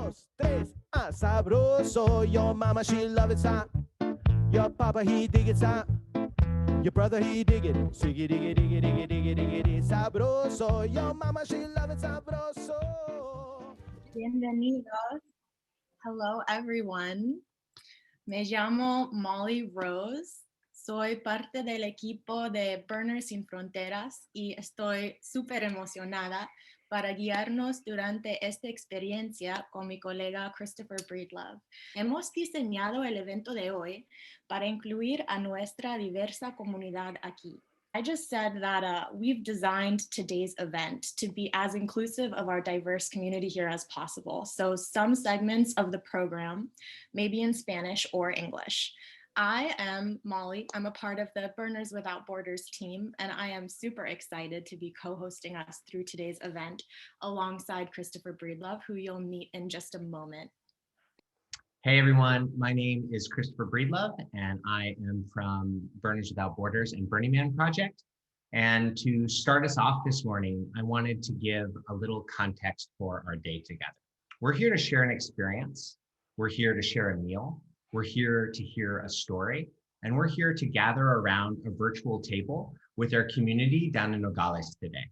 dos, tres, sabroso. Your mama, she love it, Your papa, he dig it, Your brother, he dig it. Siggy, diggy, diggy, diggy, diggy, diggy, diggy, sabroso. Your mama, she love it, sabroso. Bienvenidos. Hello, everyone. Me llamo Molly Rose. Soy parte del equipo de Burners Sin Fronteras y estoy súper emocionada para guiarnos durante esta experiencia con mi colega Christopher Breedlove. Hemos diseñado el evento de hoy para incluir a nuestra diversa comunidad aquí. I just said that we've designed today's event to be as inclusive of our diverse community here as possible. So some segments of the program may be in Spanish or English. I am Molly. I'm a part of the Burners Without Borders team, and I am super excited to be co-hosting us through today's event alongside Christopher Breedlove, who you'll meet in just a moment. Hey everyone, my name is Christopher Breedlove and I am from Burners Without Borders and Burning Man Project. And to start us off this morning, I wanted to give a little context for our day together. We're here to share an experience. We're here to share a meal. We're here to hear a story. And we're here to gather around a virtual table with our community down in Nogales today.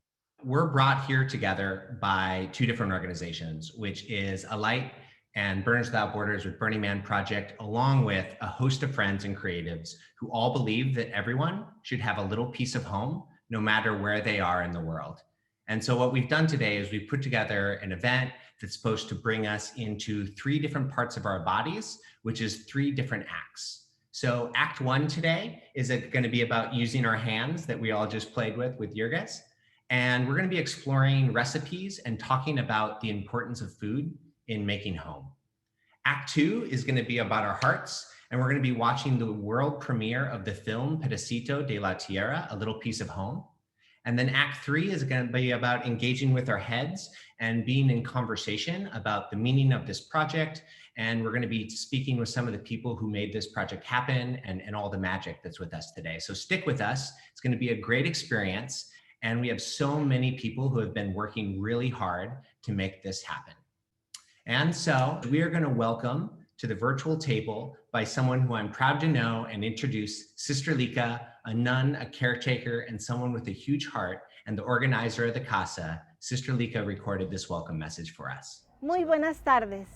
We're brought here together by two different organizations, which is Alight and Burners Without Borders with Burning Man Project, along with a host of friends and creatives who all believe that everyone should have a little piece of home, no matter where they are in the world. And so what we've done today is we've put together an event that's supposed to bring us into three different parts of our bodies, which is three different acts. So Act 1 today is going to be about using our hands that we all just played with Yergis. And we're going to be exploring recipes and talking about the importance of food in making home. Act 2 is going to be about our hearts, and we're going to be watching the world premiere of the film Pedacito de la Tierra, A Little Piece of Home. And then Act 3 is going to be about engaging with our heads and being in conversation about the meaning of this project. And we're going to be speaking with some of the people who made this project happen and all the magic that's with us today. So stick with us. It's going to be a great experience. And we have so many people who have been working really hard to make this happen. And so we are going to welcome to the virtual table by someone who I'm proud to know and introduce, Sister Lika, a nun, a caretaker, and someone with a huge heart, and the organizer of the Casa. Sister Lika recorded this welcome message for us. Muy buenas tardes.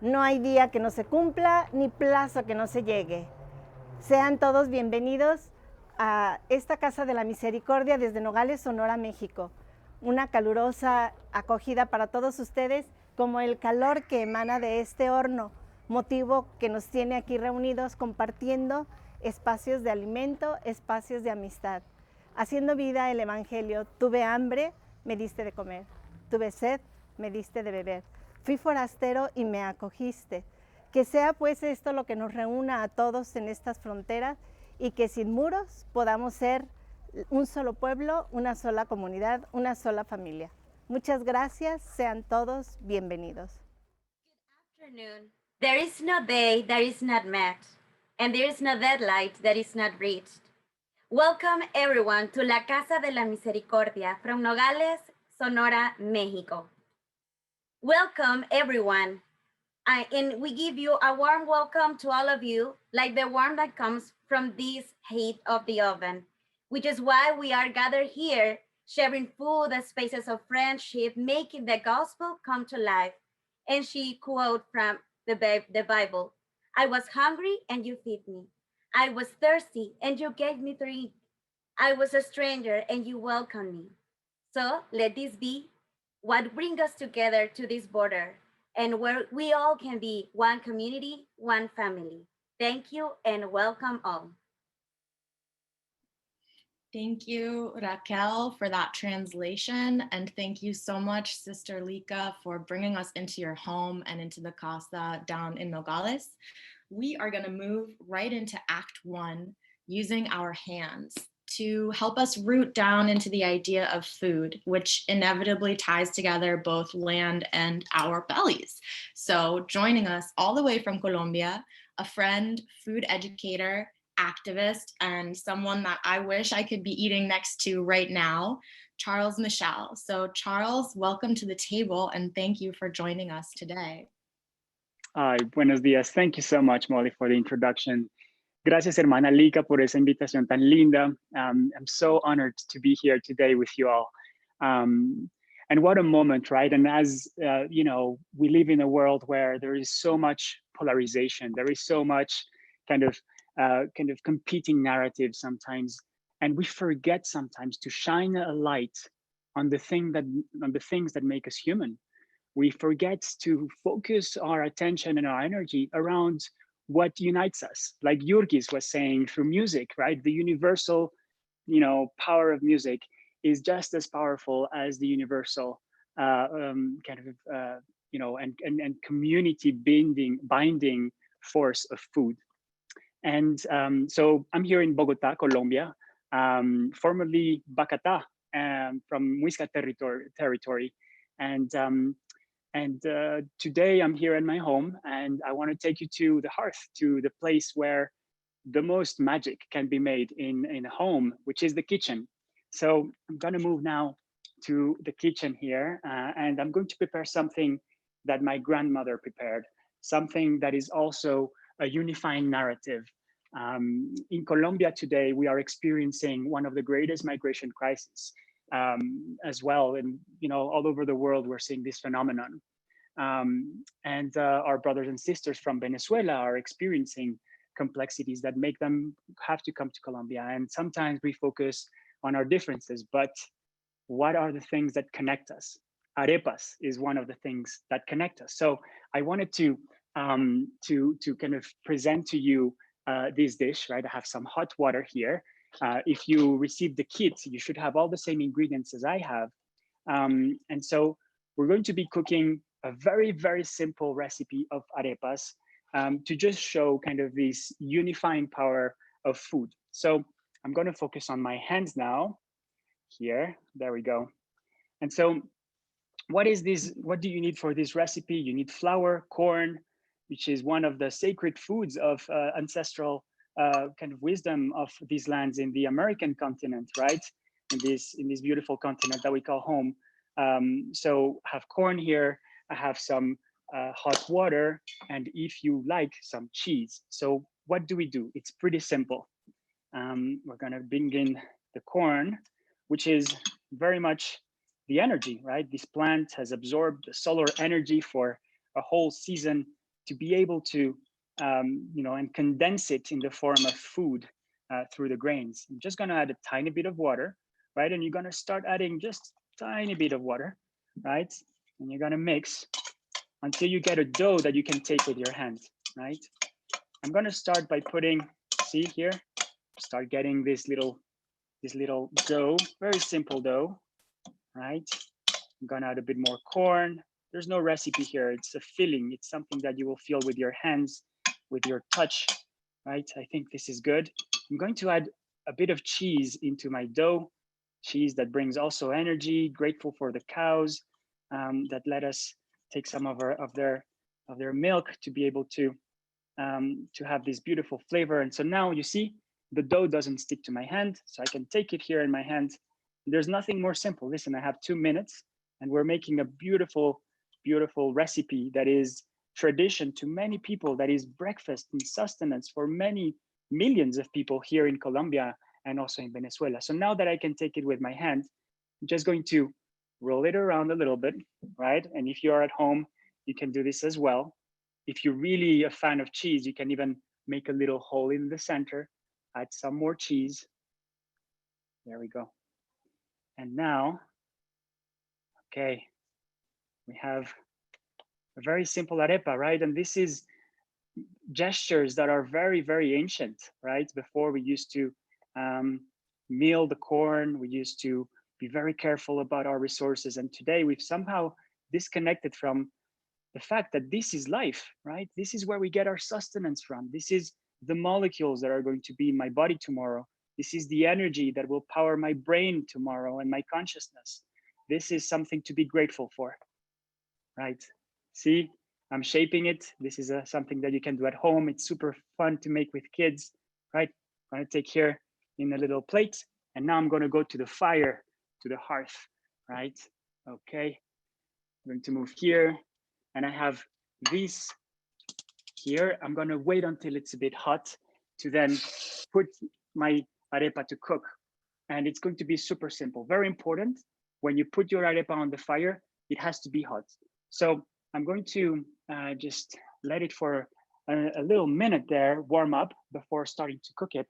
No hay día que no se cumpla, ni plazo que no se llegue. Sean todos bienvenidos a esta Casa de la Misericordia desde Nogales, Sonora, México. Una calurosa acogida para todos ustedes, como el calor que emana de este horno, motivo que nos tiene aquí reunidos compartiendo espacios de alimento, espacios de amistad, haciendo vida el Evangelio. Tuve hambre, me diste de comer. Tuve sed, me diste de beber. Fui forastero y me acogiste. Que sea pues esto lo que nos reúna a todos en estas fronteras y que sin muros podamos ser un solo pueblo, una sola comunidad, una sola familia. Muchas gracias, sean todos bienvenidos. Good afternoon. There is no day that is not met, and there is no deadline that is not reached. Welcome everyone to La Casa de la Misericordia from Nogales, Sonora, Mexico. Welcome everyone, and we give you a warm welcome to all of you, like the warmth that comes from this heat of the oven, which is why we are gathered here, sharing food and spaces of friendship, making the gospel come to life. And she quote from the Bible, I was hungry and you feed me. I was thirsty and you gave me drink. I was a stranger and you welcomed me. So let this be what brings us together to this border and where we all can be one community, one family. Thank you and welcome all. Thank you, Raquel, for that translation. And thank you so much, Sister Lika, for bringing us into your home and into the Casa down in Nogales. We are going to move right into Act 1 using our hands to help us root down into the idea of food, which inevitably ties together both land and our bellies. So joining us all the way from Colombia, a friend, food educator, activist, and someone that I wish I could be eating next to right now, Michel. So Charles, welcome to the table and thank you for joining us today. Ay, buenos días. Thank you so much, Molly, for the introduction. Gracias, hermana Lika, por esa invitación tan linda. I'm so honored to be here today with you all. And what a moment, right? And as you know, we live in a world where there is so much polarization. There is so much kind of competing narratives sometimes, and we forget sometimes to shine a light on the things that make us human. We forget to focus our attention and our energy around what unites us, like Jurgis was saying, through music, right? The universal, power of music is just as powerful as the universal and community binding force of food. And so I'm here in Bogota, Colombia, formerly Bacatá, from Muisca territory. And today I'm here in my home, and I want to take you to the hearth, to the place where the most magic can be made in a home, which is the kitchen. So I'm going to move now to the kitchen here, and I'm going to prepare something that my grandmother prepared, something that is also a unifying narrative. In Colombia today, we are experiencing one of the greatest migration crises as well. And, all over the world, we're seeing this phenomenon. And our brothers and sisters from Venezuela are experiencing complexities that make them have to come to Colombia. And sometimes we focus on our differences, but what are the things that connect us? Arepas is one of the things that connect us. So I wanted to kind of present to you this dish, right? I have some hot water here. If you receive the kit, you should have all the same ingredients as I have. And so we're going to be cooking a very, very simple recipe of arepas to just show kind of this unifying power of food. So I'm going to focus on my hands now. Here, there we go. And so what is this? What do you need for this recipe? You need flour, corn, which is one of the sacred foods of ancestral kind of wisdom of these lands in the American continent, right? In this beautiful continent that we call home. So I have corn here. I have some hot water, and if you like, some cheese. So what do we do? It's pretty simple. We're gonna bring in the corn, which is very much the energy, right? This plant has absorbed the solar energy for a whole season to be able to, and condense it in the form of food through the grains. I'm just gonna add a tiny bit of water, right? And you're gonna start adding just a tiny bit of water, right? And you're gonna mix until you get a dough that you can take with your hand, right? I'm gonna start by putting, see here, start getting this little dough, very simple dough, right? I'm gonna add a bit more corn. There's no recipe here, it's a filling. It's something that you will feel with your hands, with your touch, right? I think this is good. I'm going to add a bit of cheese into my dough, cheese that brings also energy, grateful for the cows that let us take some of their milk to be able to have this beautiful flavor. And so now you see, the dough doesn't stick to my hand, so I can take it here in my hand. There's nothing more simple. Listen, I have 2 minutes, and we're making a beautiful, beautiful recipe that is tradition to many people, that is breakfast and sustenance for many millions of people here in Colombia and also in Venezuela. So now that I can take it with my hand, I'm just going to roll it around a little bit, right? And if you are at home, you can do this as well. If you're really a fan of cheese, you can even make a little hole in the center, add some more cheese. There we go. And now, okay, we have a very simple arepa, right? And this is gestures that are very, very ancient, right? Before we used to meal the corn, we used to be very careful about our resources. And today we've somehow disconnected from the fact that this is life, right? This is where we get our sustenance from. This is the molecules that are going to be in my body tomorrow. This is the energy that will power my brain tomorrow and my consciousness. This is something to be grateful for, right? See, I'm shaping it. This is something that you can do at home. It's super fun to make with kids, right? I'm gonna take here in a little plate, and now I'm gonna go to the fire, to the hearth, right? Okay, I'm going to move here, and I have these here. I'm gonna wait until it's a bit hot to then put my arepa to cook. And it's going to be super simple. Very important, when you put your arepa on the fire, it has to be hot. So I'm going to just let it for a little minute there, warm up before starting to cook it.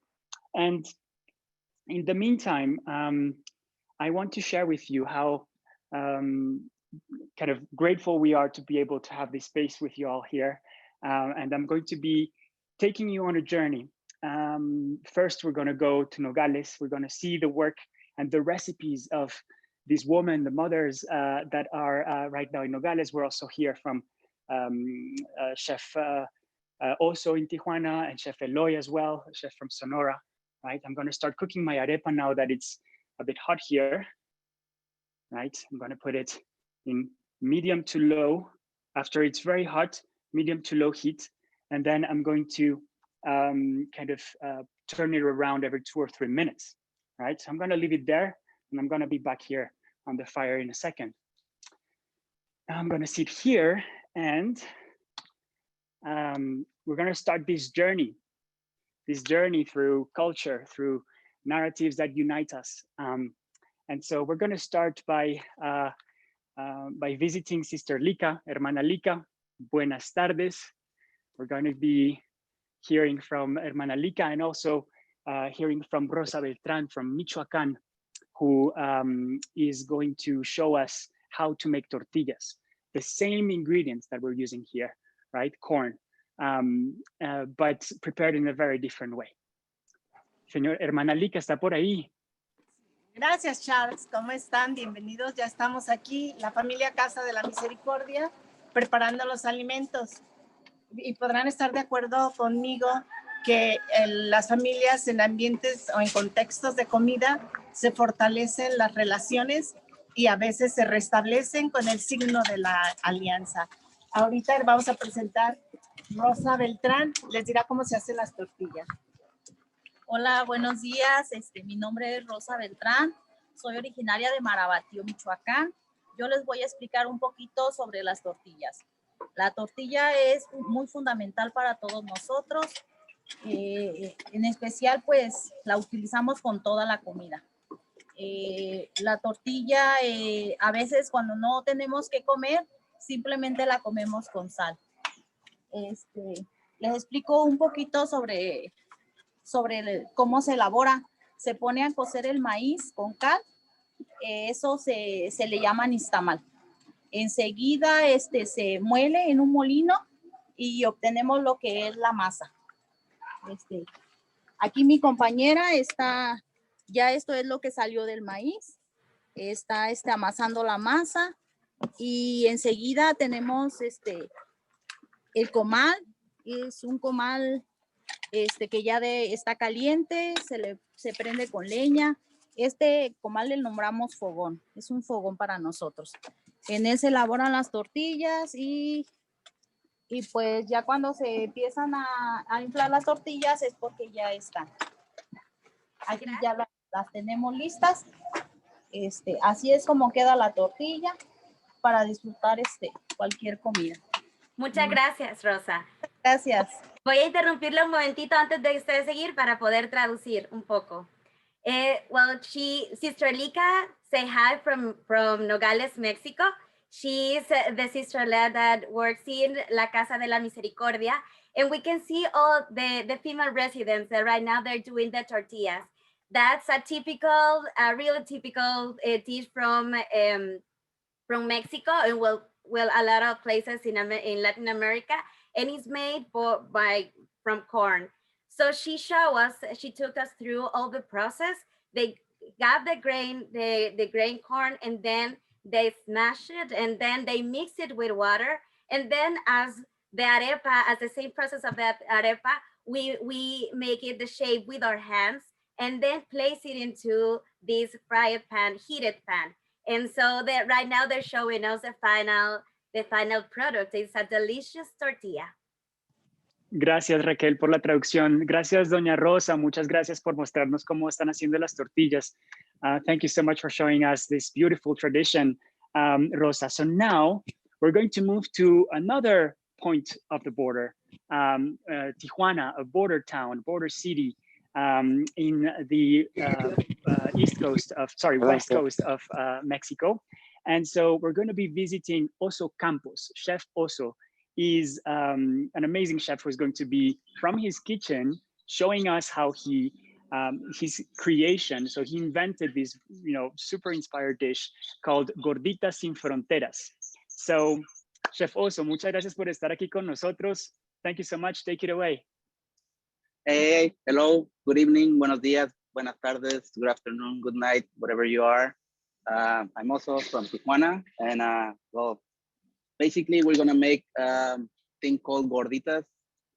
And in the meantime, I want to share with you how kind of grateful we are to be able to have this space with you all here. And I'm going to be taking you on a journey. First, we're going to go to Nogales. We're going to see the work and the recipes of these women, the mothers that are right now in Nogales. We're also here from Chef also in Tijuana, and Chef Eloy as well, chef from Sonora, right? I'm going to start cooking my arepa now that it's a bit hot here, right? I'm going to put it in medium to low. After it's very hot, medium to low heat. And then I'm going to kind of turn it around every 2 or 3 minutes, right? So I'm going to leave it there, and I'm going to be back here on the fire in a second. Now I'm going to sit here, and we're going to start this journey through culture, through narratives that unite us. And so we're going to start by visiting Sister Lika, Hermana Lika. Buenas tardes. We're going to be hearing from Hermana Lika, and also hearing from Rosa Beltran from Michoacán, who is going to show us how to make tortillas, the same ingredients that we're using here, right? Corn, but prepared in a very different way. Señor, Hermana Lika, ¿está por ahí? Gracias, Charles. ¿Cómo están? Bienvenidos. Ya estamos aquí, la familia Casa de la Misericordia, preparando los alimentos. Y podrán estar de acuerdo conmigo que las familias en ambientes o en contextos de comida se fortalecen las relaciones y a veces se restablecen con el signo de la alianza. Ahorita vamos a presentar Rosa Beltrán, les dirá cómo se hacen las tortillas. Hola, buenos días. Mi nombre es Rosa Beltrán. Soy originaria de Marabatío, Michoacán. Yo les voy a explicar un poquito sobre las tortillas. La tortilla es muy fundamental para todos nosotros. En especial, pues, la utilizamos con toda la comida. La tortilla, a veces cuando no tenemos que comer, simplemente la comemos con sal. Les explico un poquito sobre cómo se elabora. Se pone a cocer el maíz con cal. Eso se le llama nixtamal. Enseguida se muele en un molino y obtenemos lo que es la masa. Aquí mi compañera está, ya esto es lo que salió del maíz. Está amasando la masa y enseguida tenemos el comal. Es un comal que ya está caliente, se prende con leña. Este comal le nombramos fogón, es un fogón para nosotros. En él se elaboran las tortillas y pues ya cuando se empiezan a inflar las tortillas es porque ya están. Aquí ya las tenemos listas. Así es como queda la tortilla para disfrutar cualquier comida. Muchas gracias, Rosa. Gracias. Voy a interrumpirle un momentito antes de usted seguir para poder traducir un poco. Well, Sister Lika, say hi from Nogales, Mexico. She's the sister-led that works in La Casa de la Misericordia. And we can see all the female residents that right now they're doing the tortillas. That's a really typical dish from Mexico and well, a lot of places in Latin America. And it's made from corn. So she took us through all the process. They got the grain corn, and then they smash it, and then they mix it with water. And then as the same process of that arepa, we make it the shape with our hands and then place it into this heated pan. And so that right now they're showing us the final product. It's a delicious tortilla. Gracias, Raquel, por la traducción. Gracias, Doña Rosa. Muchas gracias por mostrarnos cómo están haciendo las tortillas. Thank you so much for showing us this beautiful tradition, Rosa. So now we're going to move to another point of the border. Tijuana, a border town, border city in the west coast of Mexico. And so we're going to be visiting Oso Campos. Chef Oso is an amazing chef who's going to be from his kitchen showing us how he his creation. So he invented this, super inspired dish called Gorditas sin Fronteras. So Chef Oso, muchas gracias por estar aquí con nosotros. Thank you so much. Take it away. Hey, hello, good evening, buenos días, buenas tardes, good afternoon, good night, whatever you are. I'm also from Tijuana, and well, basically we're gonna make a thing called Gorditas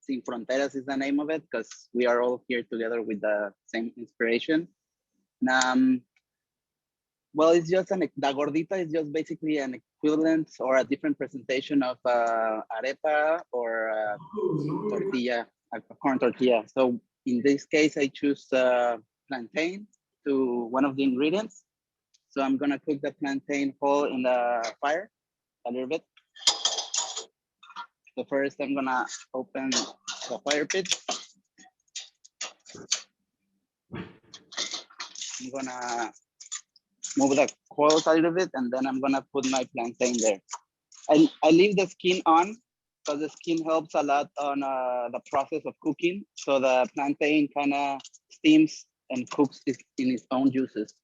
sin Fronteras is the name of it, because we are all here together with the same inspiration. Well, it's just the gordita is just basically an equivalent or a different presentation of arepa or tortilla, a corn tortilla. So in this case, I choose plantain to one of the ingredients. So I'm gonna cook the plantain whole in the fire a little bit. So first I'm gonna open the fire pit. I'm gonna move the coals a little bit, and then I'm gonna put my plantain there. I leave the skin on because the skin helps a lot on the process of cooking. So the plantain kind of steams and cooks in its own juices.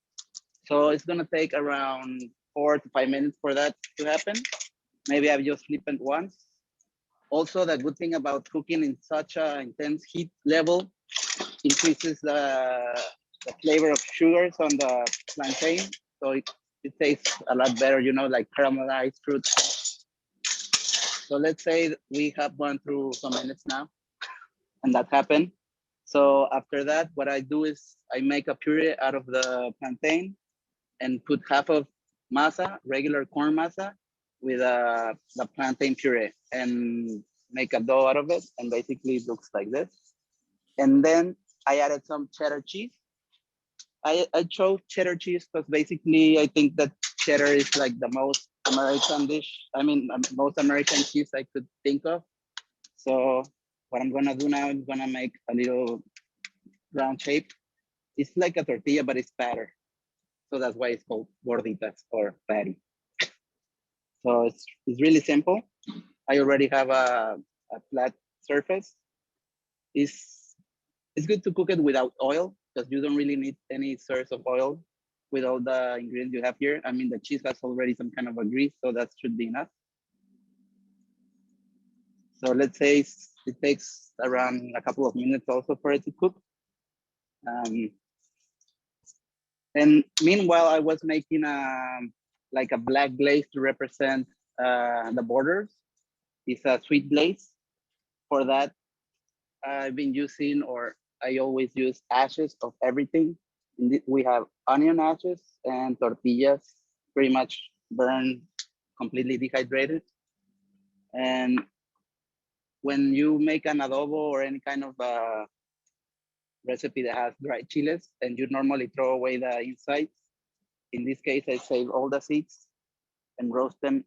So it's gonna take around 4 to 5 minutes for that to happen. Maybe I've just flipped it once. Also, the good thing about cooking in such an intense heat level increases the flavor of sugars on the plantain. So it tastes a lot better, like caramelized fruit. So let's say we have gone through some minutes now, and that happened. So after that, what I do is I make a puree out of the plantain and put half of masa, regular corn masa, with the plantain puree and make a dough out of it. And basically it looks like this. And then I added some cheddar cheese. I chose cheddar cheese because basically I think that cheddar is like the most American dish. I mean, most American cheese I could think of. So what I'm gonna do now is gonna make a little round shape. It's like a tortilla, but it's fatter. So that's why it's called gorditas or fatty. So it's really simple. I already have a flat surface. It's good to cook it without oil because you don't really need any source of oil with all the ingredients you have here. I mean, the cheese has already some kind of a grease, so that should be enough. So let's say it takes around a couple of minutes also for it to cook. And meanwhile, I was making like a black glaze to represent the borders. It's a sweet glaze. For that, I've been using, or I always use ashes of everything. We have onion ashes and tortillas, pretty much burned, completely dehydrated. And when you make an adobo or any kind of recipe that has dried chiles, and you normally throw away the insides, in this case, I save all the seeds and roast them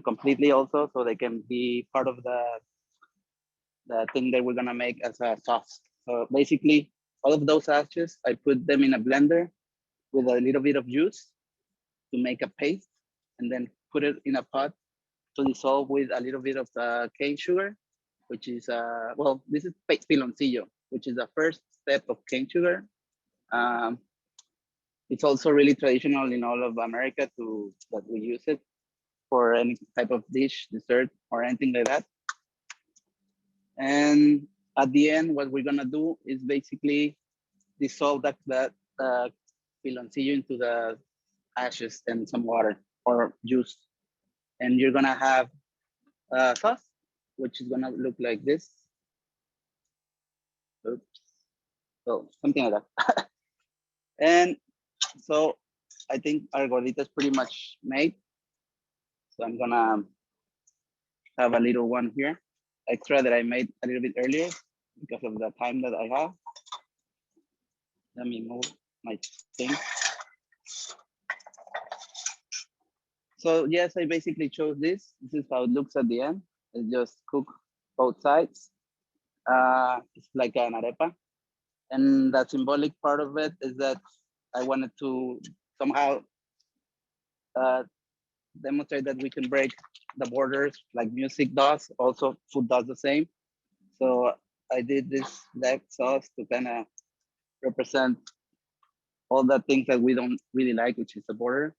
completely also, so they can be part of the thing that we're gonna make as a sauce. So basically, all of those ashes, I put them in a blender with a little bit of juice to make a paste, and then put it in a pot to dissolve with a little bit of cane sugar, which is, well, this is piloncillo, which is the first step of cane sugar. It's also really traditional in all of America that we use it for any type of dish, dessert, or anything like that. And at the end, what we're gonna do is basically dissolve that piloncillo into the ashes and some water or juice. And you're gonna have a sauce, which is gonna look like this. Oops. So something like that. And so I think our gordita is pretty much made. So I'm gonna have a little one here, extra that I made a little bit earlier because of the time that I have. Let me move my thing. So yes, I basically chose this. This is how it looks at the end. It's just cook both sides. It's like an arepa. And the symbolic part of it is that I wanted to somehow demonstrate that we can break the borders like music does. Also, food does the same. So I did this black sauce to kind of represent all the things that we don't really like, which is the border.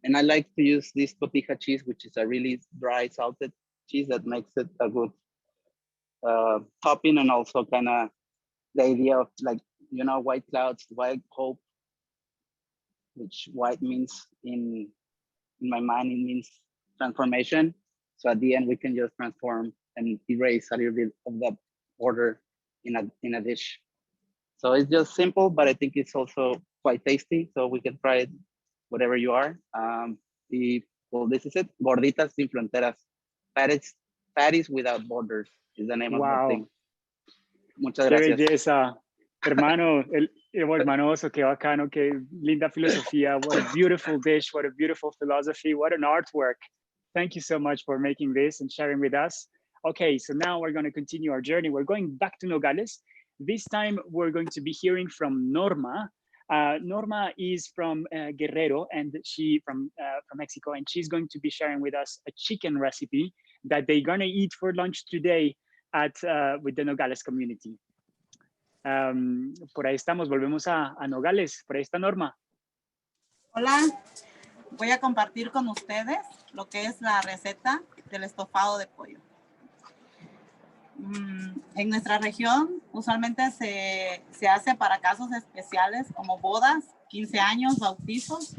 And I like to use this cotija cheese, which is a really dry, salted cheese that makes it a good topping, and also kind of the idea of like, you know, white clouds, white hope, which white means in my mind, it means transformation. So at the end, we can just transform and erase a little bit of the border in a dish. So it's just simple, but I think it's also quite tasty. So we can try it, whatever you are. Well, this is it. Gorditas sin fronteras. Patties without borders is the name of the thing. Muchas Qué gracias. belleza. Hermano, hermanoso, qué bacano, qué linda filosofía. What a beautiful dish, what a beautiful philosophy, what an artwork. Thank you so much for making this and sharing with us. Okay, so now we're going to continue our journey. We're going back to Nogales. This time we're going to be hearing from Norma. Norma is from Guerrero, and she from Mexico, and she's going to be sharing with us a chicken recipe that they're going to eat for lunch today at with the Nogales community. Por ahí estamos, volvemos a Nogales. Por ahí está Norma. Hola, voy a compartir con ustedes lo que es la receta del estofado de pollo. En nuestra región usualmente se hace para casos especiales como bodas, 15 años, bautizos.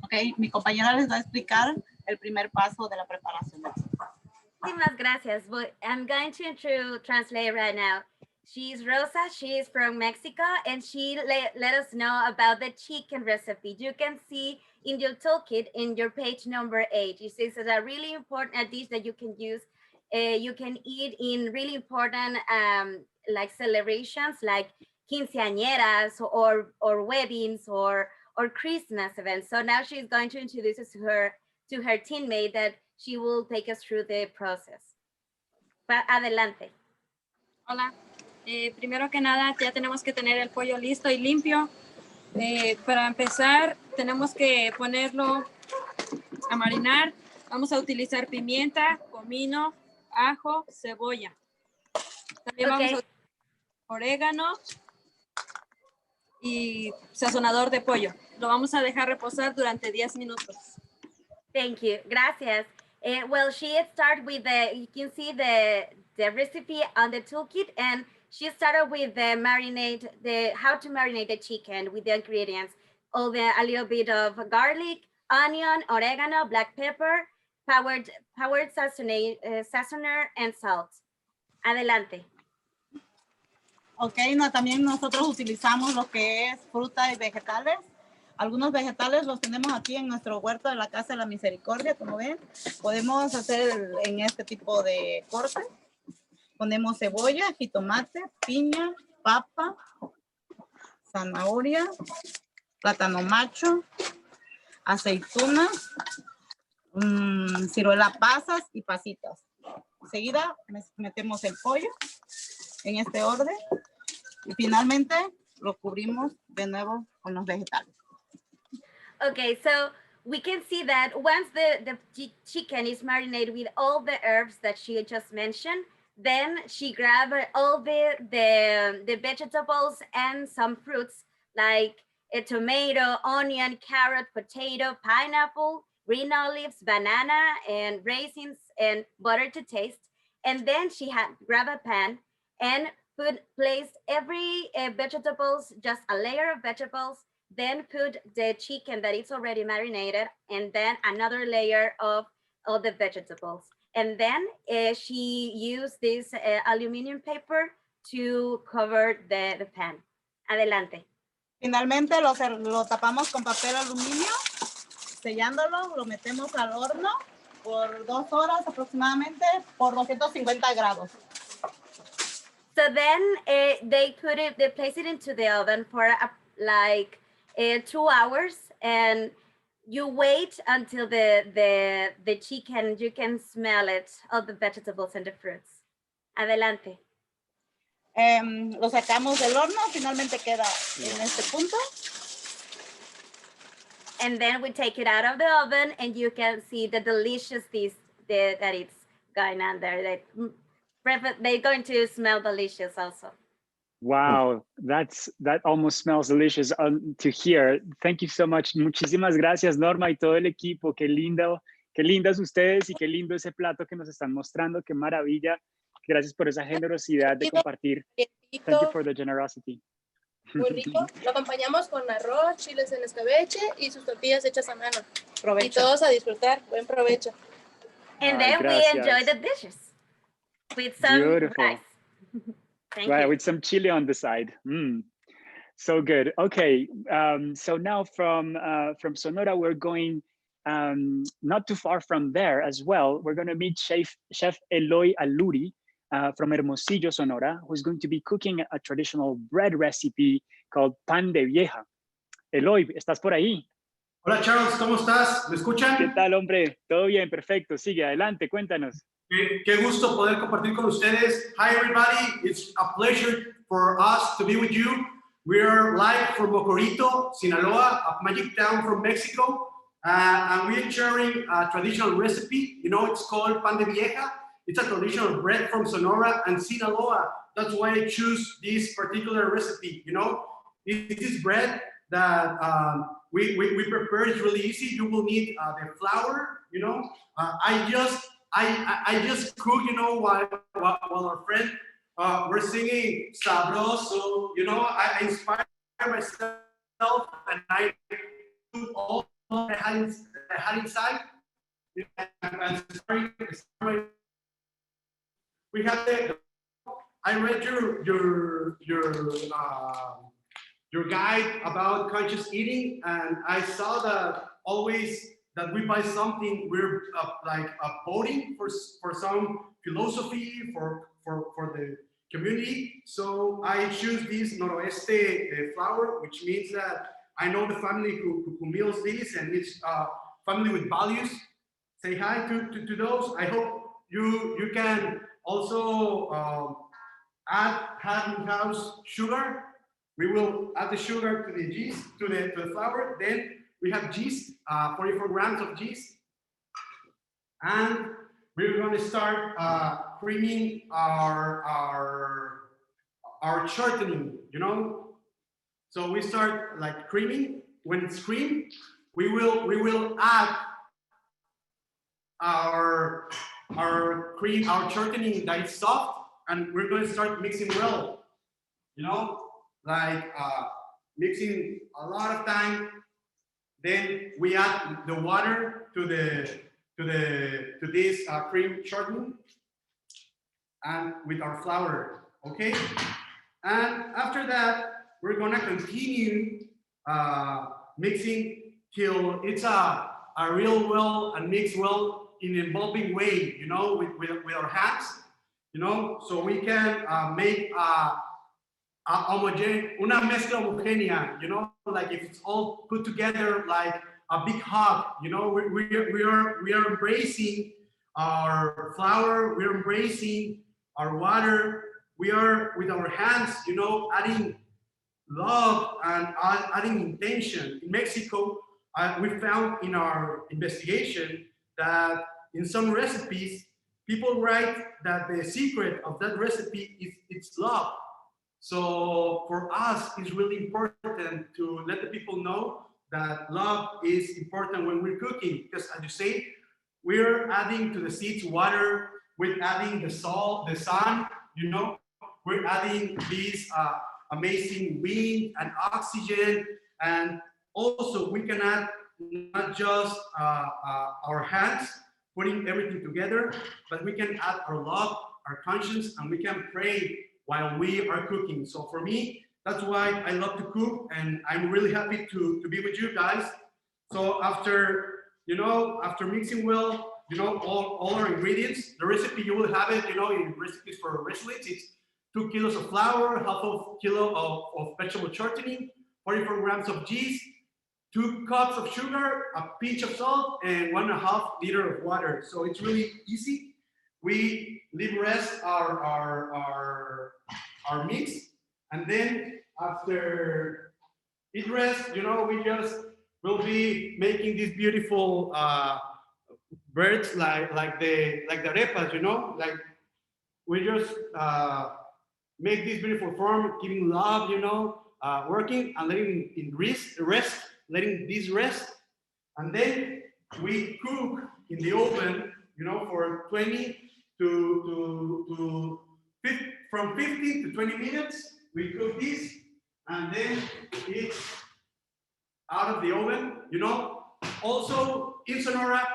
Ok, mi compañera les va a explicar el primer paso de la preparación. Muchas gracias. I'm going to translate right now. She's Rosa, she is from Mexico, and she let us know about the chicken recipe. You can see in your toolkit in your page number 8. It says it's a really important dish that you can use. You can eat in really important like celebrations like quinceañeras or weddings or Christmas events. So now she's going to introduce us to her teammate that she will take us through the process. Adelante. Hola. Primero que nada, ya tenemos que tener el pollo listo y limpio. Para empezar, tenemos que ponerlo a marinar. Vamos a utilizar pimienta, comino, ajo, cebolla. También vamos a utilizar orégano y sazonador de pollo. Lo vamos a dejar reposar durante 10 minutos. Thank you. Gracias. Well, she started with you can see the recipe on the toolkit, and she started with how to marinate the chicken with the ingredients. A little bit of garlic, onion, oregano, black pepper, powdered sazzoner, and salt. Adelante. Ok, también nosotros utilizamos lo que es fruta y vegetales. Algunos vegetales los tenemos aquí en nuestro huerto de la Casa de la Misericordia, como ven. Podemos hacer en este tipo de corte. Ponemos cebolla, jitomate, piña, papa, zanahoria, plátano macho, aceitunas, ciruela pasas y pasitas. Enseguida metemos el pollo en este orden y finalmente lo cubrimos de nuevo con los vegetales. Okay, so we can see that once the chicken is marinated with all the herbs that she just mentioned, then she grabbed all the vegetables and some fruits like a tomato, onion, carrot, potato, pineapple, green olives, banana, and raisins, and butter to taste. And then she had grabbed a pan and placed every vegetables, just a layer of vegetables, then put the chicken that is already marinated, and then another layer of all the vegetables. And then she used this aluminum paper to cover the pan. Adelante. Finalmente lo tapamos con papel aluminio, sellándolo, lo metemos al horno por 2 horas aproximadamente por 250 grados. So then they place it into the oven for like 2 hours, and you wait until the chicken, you can smell it, all the vegetables and the fruits. Adelante. Lo sacamos del horno, finalmente queda en este punto. And then we take it out of the oven and you can see the deliciousness that it's going on there. They're going to smell delicious also. Wow, that almost smells delicious to hear. Thank you so much. Muchísimas gracias, Norma y todo el equipo. Qué lindas ustedes y qué lindo ese plato que nos están mostrando. Qué maravilla. Gracias por esa generosidad de compartir. Thank you for the generosity. Muy rico. Lo acompañamos con arroz, chiles en escabeche y sus tortillas hechas a mano. Provecho. Y todos a disfrutar. Buen provecho. And then we enjoy the dishes with some rice. Thank you. With some chili on the side. So good. Okay, so now from Sonora, we're going not too far from there as well. We're going to meet Chef Eloy Aluri from Hermosillo, Sonora, who's going to be cooking a traditional bread recipe called pan de vieja. Eloy, ¿estás por ahí? Hola Charles, ¿cómo estás? ¿Me escuchan? ¿Qué tal, hombre? Todo bien, perfecto. Sigue, adelante, cuéntanos. Qué gusto poder compartir con ustedes. Hi everybody, it's a pleasure for us to be with you. We are live from Mocorito, Sinaloa, a magic town from Mexico. And we're sharing a traditional recipe. You know, it's called pan de vieja. It's a traditional bread from Sonora and Sinaloa. That's why I choose this particular recipe. You know, it is bread that we prepare. It's really easy. You will need the flour. You know, I just cook. You know, while our friend were singing sabroso. You know, I inspire myself and I do all I had inside. And sorry. We have I read your guide about conscious eating, and I saw that always that we buy something, we're voting for some philosophy for the community. So I choose this Noroeste flour, which means that I know the family who meals this, and it's family with values. Say hi to those. I hope you can also add house sugar. We will add the sugar to the yeast, to the flour. Then we have yeast, 44 grams of yeast. And we're going to start creaming our shortening, you know. So we start like creaming. When it's creamed, we will add our cream, our shortening that is soft, and we're going to start mixing well, you know, like mixing a lot of time. Then we add the water to this cream shortening, and with our flour, okay. And after that, we're gonna continue mixing till it's a real well and mix well in an involving way, you know, with our hands, you know, so we can make una mezcla homogénea, you know, like if it's all put together like a big hug, you know, we are embracing our flour, we're embracing our water, we are with our hands, you know, adding love and adding intention. In Mexico, we found in our investigation that in some recipes, people write that the secret of that recipe is it's love. So for us, it's really important to let the people know that love is important when we're cooking, because as you say, we're adding to the seeds water, we're adding the salt, the sun, you know, we're adding this amazing wind and oxygen, and also we can add not just our hands, putting everything together, but we can add our love, our conscience, and we can pray while we are cooking. So for me, that's why I love to cook, and I'm really happy to be with you guys. So after, you know, after mixing well, you know, all our ingredients, the recipe, you will have it, you know, in recipes for wrestlers, it's 2 kilos of flour, half of kilo of vegetable shortening, 44 grams of yeast, 2 cups of sugar, a pinch of salt, and 1.5 liters of water. So it's really easy. We leave rest our mix, and then after it rests, you know, we just will be making these beautiful birds like the arepas, you know, like we just make this beautiful form, giving love, you know, working and letting it rest, letting this rest, and then we cook in the oven, you know, for 20 from 15 to 20 minutes. We cook this, and then it's out of the oven, you know. Also in Sonora,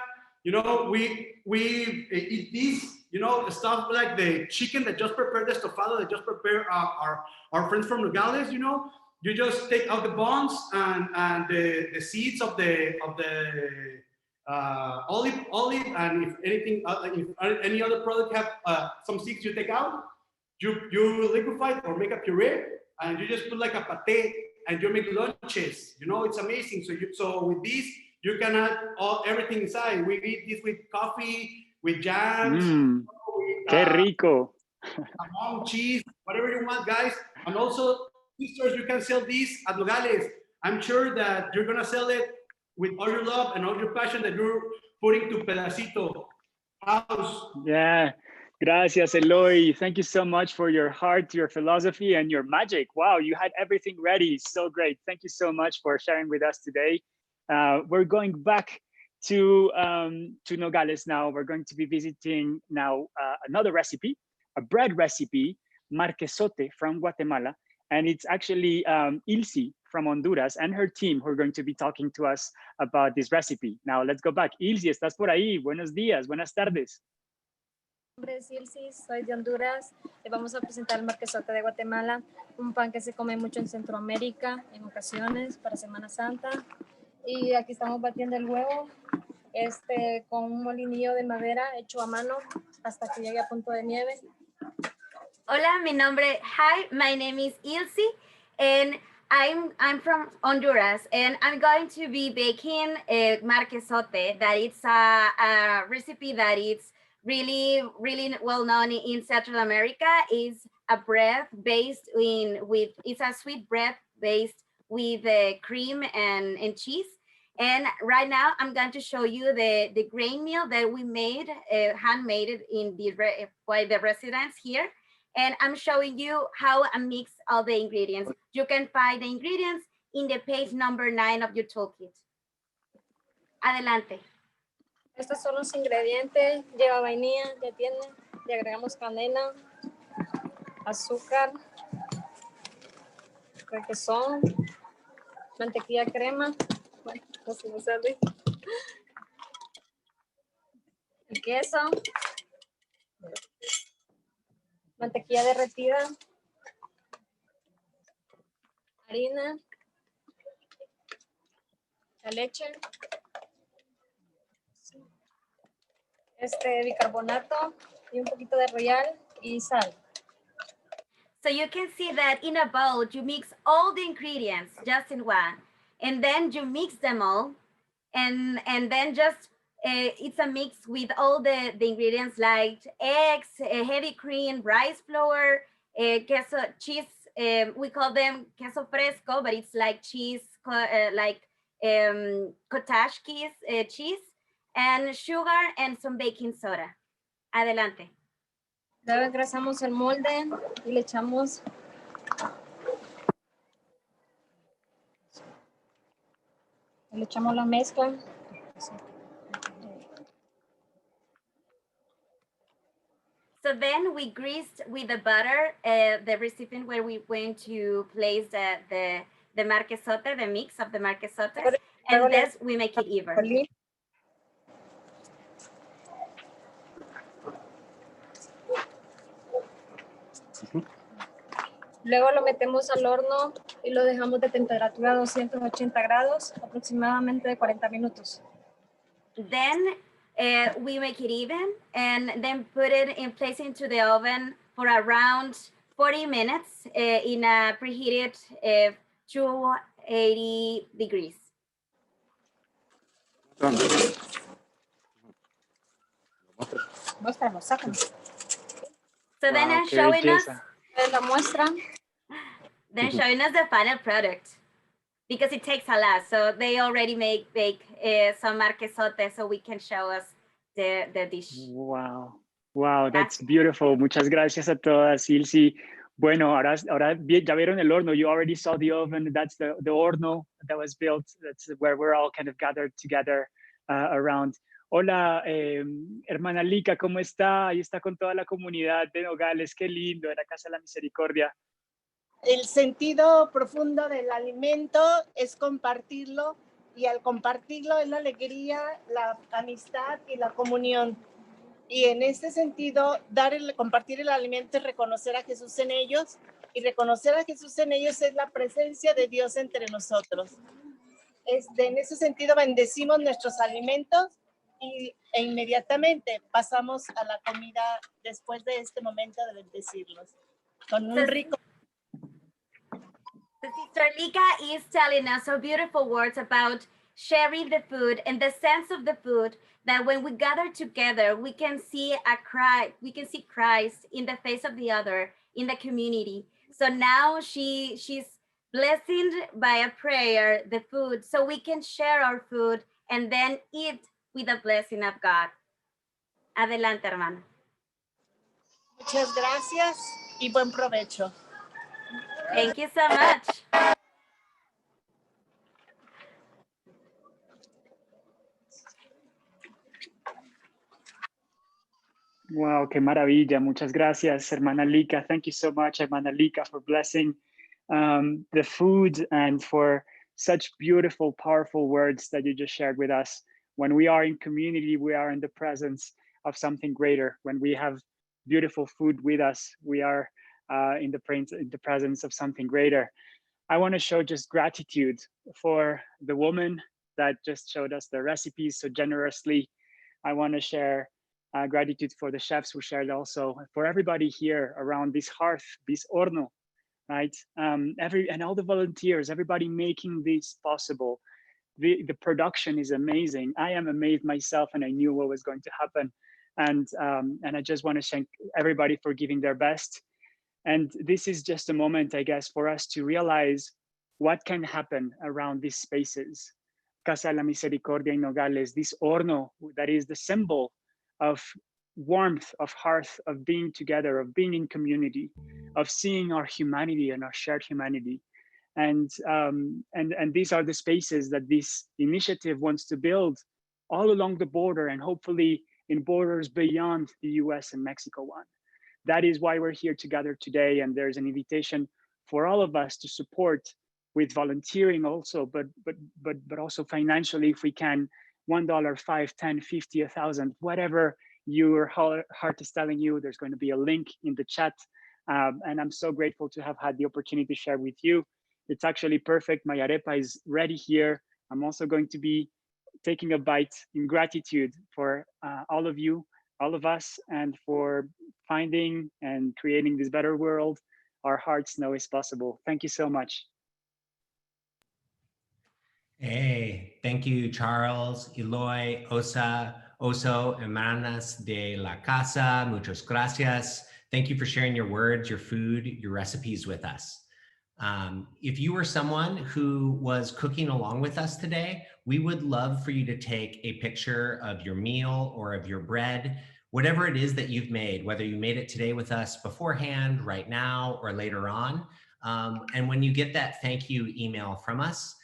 you know, we eat this, you know, stuff like the chicken that just prepared, the estofado that just prepared our friends from Nogales, you know. You just take out the bones and the seeds of the olive, and if anything, if any other product have some seeds, you take out. You liquefy or make a puree, and you just put like a pate, and you make lunches. You know, it's amazing. So with this, you can add everything inside. We eat this with coffee, with jams, Qué rico. Among cheese, whatever you want, guys. And also, sisters, you can sell this at Nogales. I'm sure that you're gonna sell it with all your love and all your passion that you're putting to Pedacito house. Yeah. Gracias, Eloy. Thank you so much for your heart, your philosophy, and your magic. Wow, you had everything ready. So great. Thank you so much for sharing with us today. We're going back to Nogales now. We're going to be visiting now another recipe, a bread recipe, marquesote from Guatemala. And it's actually Ilse from Honduras and her team who are going to be talking to us about this recipe. Now, let's go back. Ilse, ¿estás por ahí? Buenos días, buenas tardes. Mi nombre es Ilse, soy de Honduras. Le vamos a presentar el marquesote de Guatemala, un pan que se come mucho en Centroamérica, en ocasiones, para Semana Santa. Y aquí estamos batiendo el huevo con un molinillo de madera hecho a mano hasta que llegue a punto de nieve. Hola, hi, my name is Ilse, and I'm from Honduras, and I'm going to be baking a marquesote. That it's a recipe that it's really well known in Central America. Is a bread based it's a sweet bread based with cream and cheese. And right now I'm going to show you the grain meal that we made, handmade by the residents here. And I'm showing you how I mix all the ingredients. You can find the ingredients in the page number 9 of your toolkit. Adelante. Estos son los ingredientes. Lleva vainilla, ya tiene. Le agregamos canela, azúcar, requesón, mantequilla crema. Bueno, así me sale. El queso, mantequilla derretida, harina, la leche, bicarbonato y un poquito de royal y sal. So you can see that in a bowl, you mix all the ingredients just in one, and then you mix them all, and then just it's a mix with all the ingredients like eggs, heavy cream, rice flour, queso, cheese. We call them queso fresco, but it's like cheese, like cottage cheese, and sugar and some baking soda. Adelante. Luego engrasamos el molde y le echamos la mezcla. So then we greased with the butter the recipient where we going to place the marquesote, the mix of the marquesote, and this we make it even. Luego lo metemos al horno y lo dejamos de temperatura a 280 grados, aproximadamente de 40 minutos. Then we make it even and then put it in place into the oven for around 40 minutes in a preheated 280 degrees. Muéstranos, sácanos. So then Wow, they're qué showing us, belleza. La muestra. they're showing us the final product because it takes a lot. So they already make some marquesote so we can show us the dish. Wow, wow, that's beautiful. Muchas gracias a todas, Ilse. Bueno, ahora ya vieron el horno. You already saw the oven. That's the horno that was built. That's where we're all kind of gathered together around. Hola, hermana Lika, ¿cómo está? Ahí está con toda la comunidad de Nogales. Qué lindo, de la Casa de la Misericordia. El sentido profundo del alimento es compartirlo, y al compartirlo es la alegría, la amistad y la comunión. Y en este sentido, compartir el alimento es reconocer a Jesús en ellos, y reconocer a Jesús en ellos es la presencia de Dios entre nosotros. En ese sentido, bendecimos nuestros alimentos e inmediatamente pasamos a la comida después de este momento de bendecirlos. Con un rico... Sister Lika is telling us so beautiful words about sharing the food and the sense of the food, that when we gather together, we can see Christ in the face of the other, in the community. So now she's blessing by a prayer the food, so we can share our food and then eat with the blessing of God. Adelante, hermano. Muchas gracias y buen provecho. Thank you so much. Wow, qué maravilla. Muchas gracias, hermana Lika. Thank you so much, hermana Lika, for blessing the food and for such beautiful, powerful words that you just shared with us. When we are in community, we are in the presence of something greater. When we have beautiful food with us, we are in the presence of something greater. I want to show just gratitude for the woman that just showed us the recipes so generously. I want to share gratitude for the chefs who shared also, for everybody here around this hearth, this horno, right? And all the volunteers, everybody making this possible. The production is amazing. I am amazed myself, and I knew what was going to happen. And I just want to thank everybody for giving their best. And this is just a moment, I guess, for us to realize what can happen around these spaces. Casa de la Misericordia in Nogales, this horno that is the symbol of warmth, of hearth, of being together, of being in community, of seeing our humanity and our shared humanity. And these are the spaces that this initiative wants to build all along the border, and hopefully in borders beyond the US and Mexico one. That is why we're here together today. And there's an invitation for all of us to support with volunteering also, but also financially, if we can, $1, $5, $10, $50, $1,000, whatever your heart is telling you. There's going to be a link in the chat. And I'm so grateful to have had the opportunity to share with you. It's actually perfect. My arepa is ready here. I'm also going to be taking a bite in gratitude for all of you, all of us, and for finding and creating this better world our hearts know is possible. Thank you so much. Hey, thank you, Charles, Eloy, Oso, hermanas de la casa, muchas gracias. Thank you for sharing your words, your food, your recipes with us. If you were someone who was cooking along with us today, we would love for you to take a picture of your meal or of your bread, whatever it is that you've made, whether you made it today with us beforehand, right now, or later on. And when you get that thank you email from us,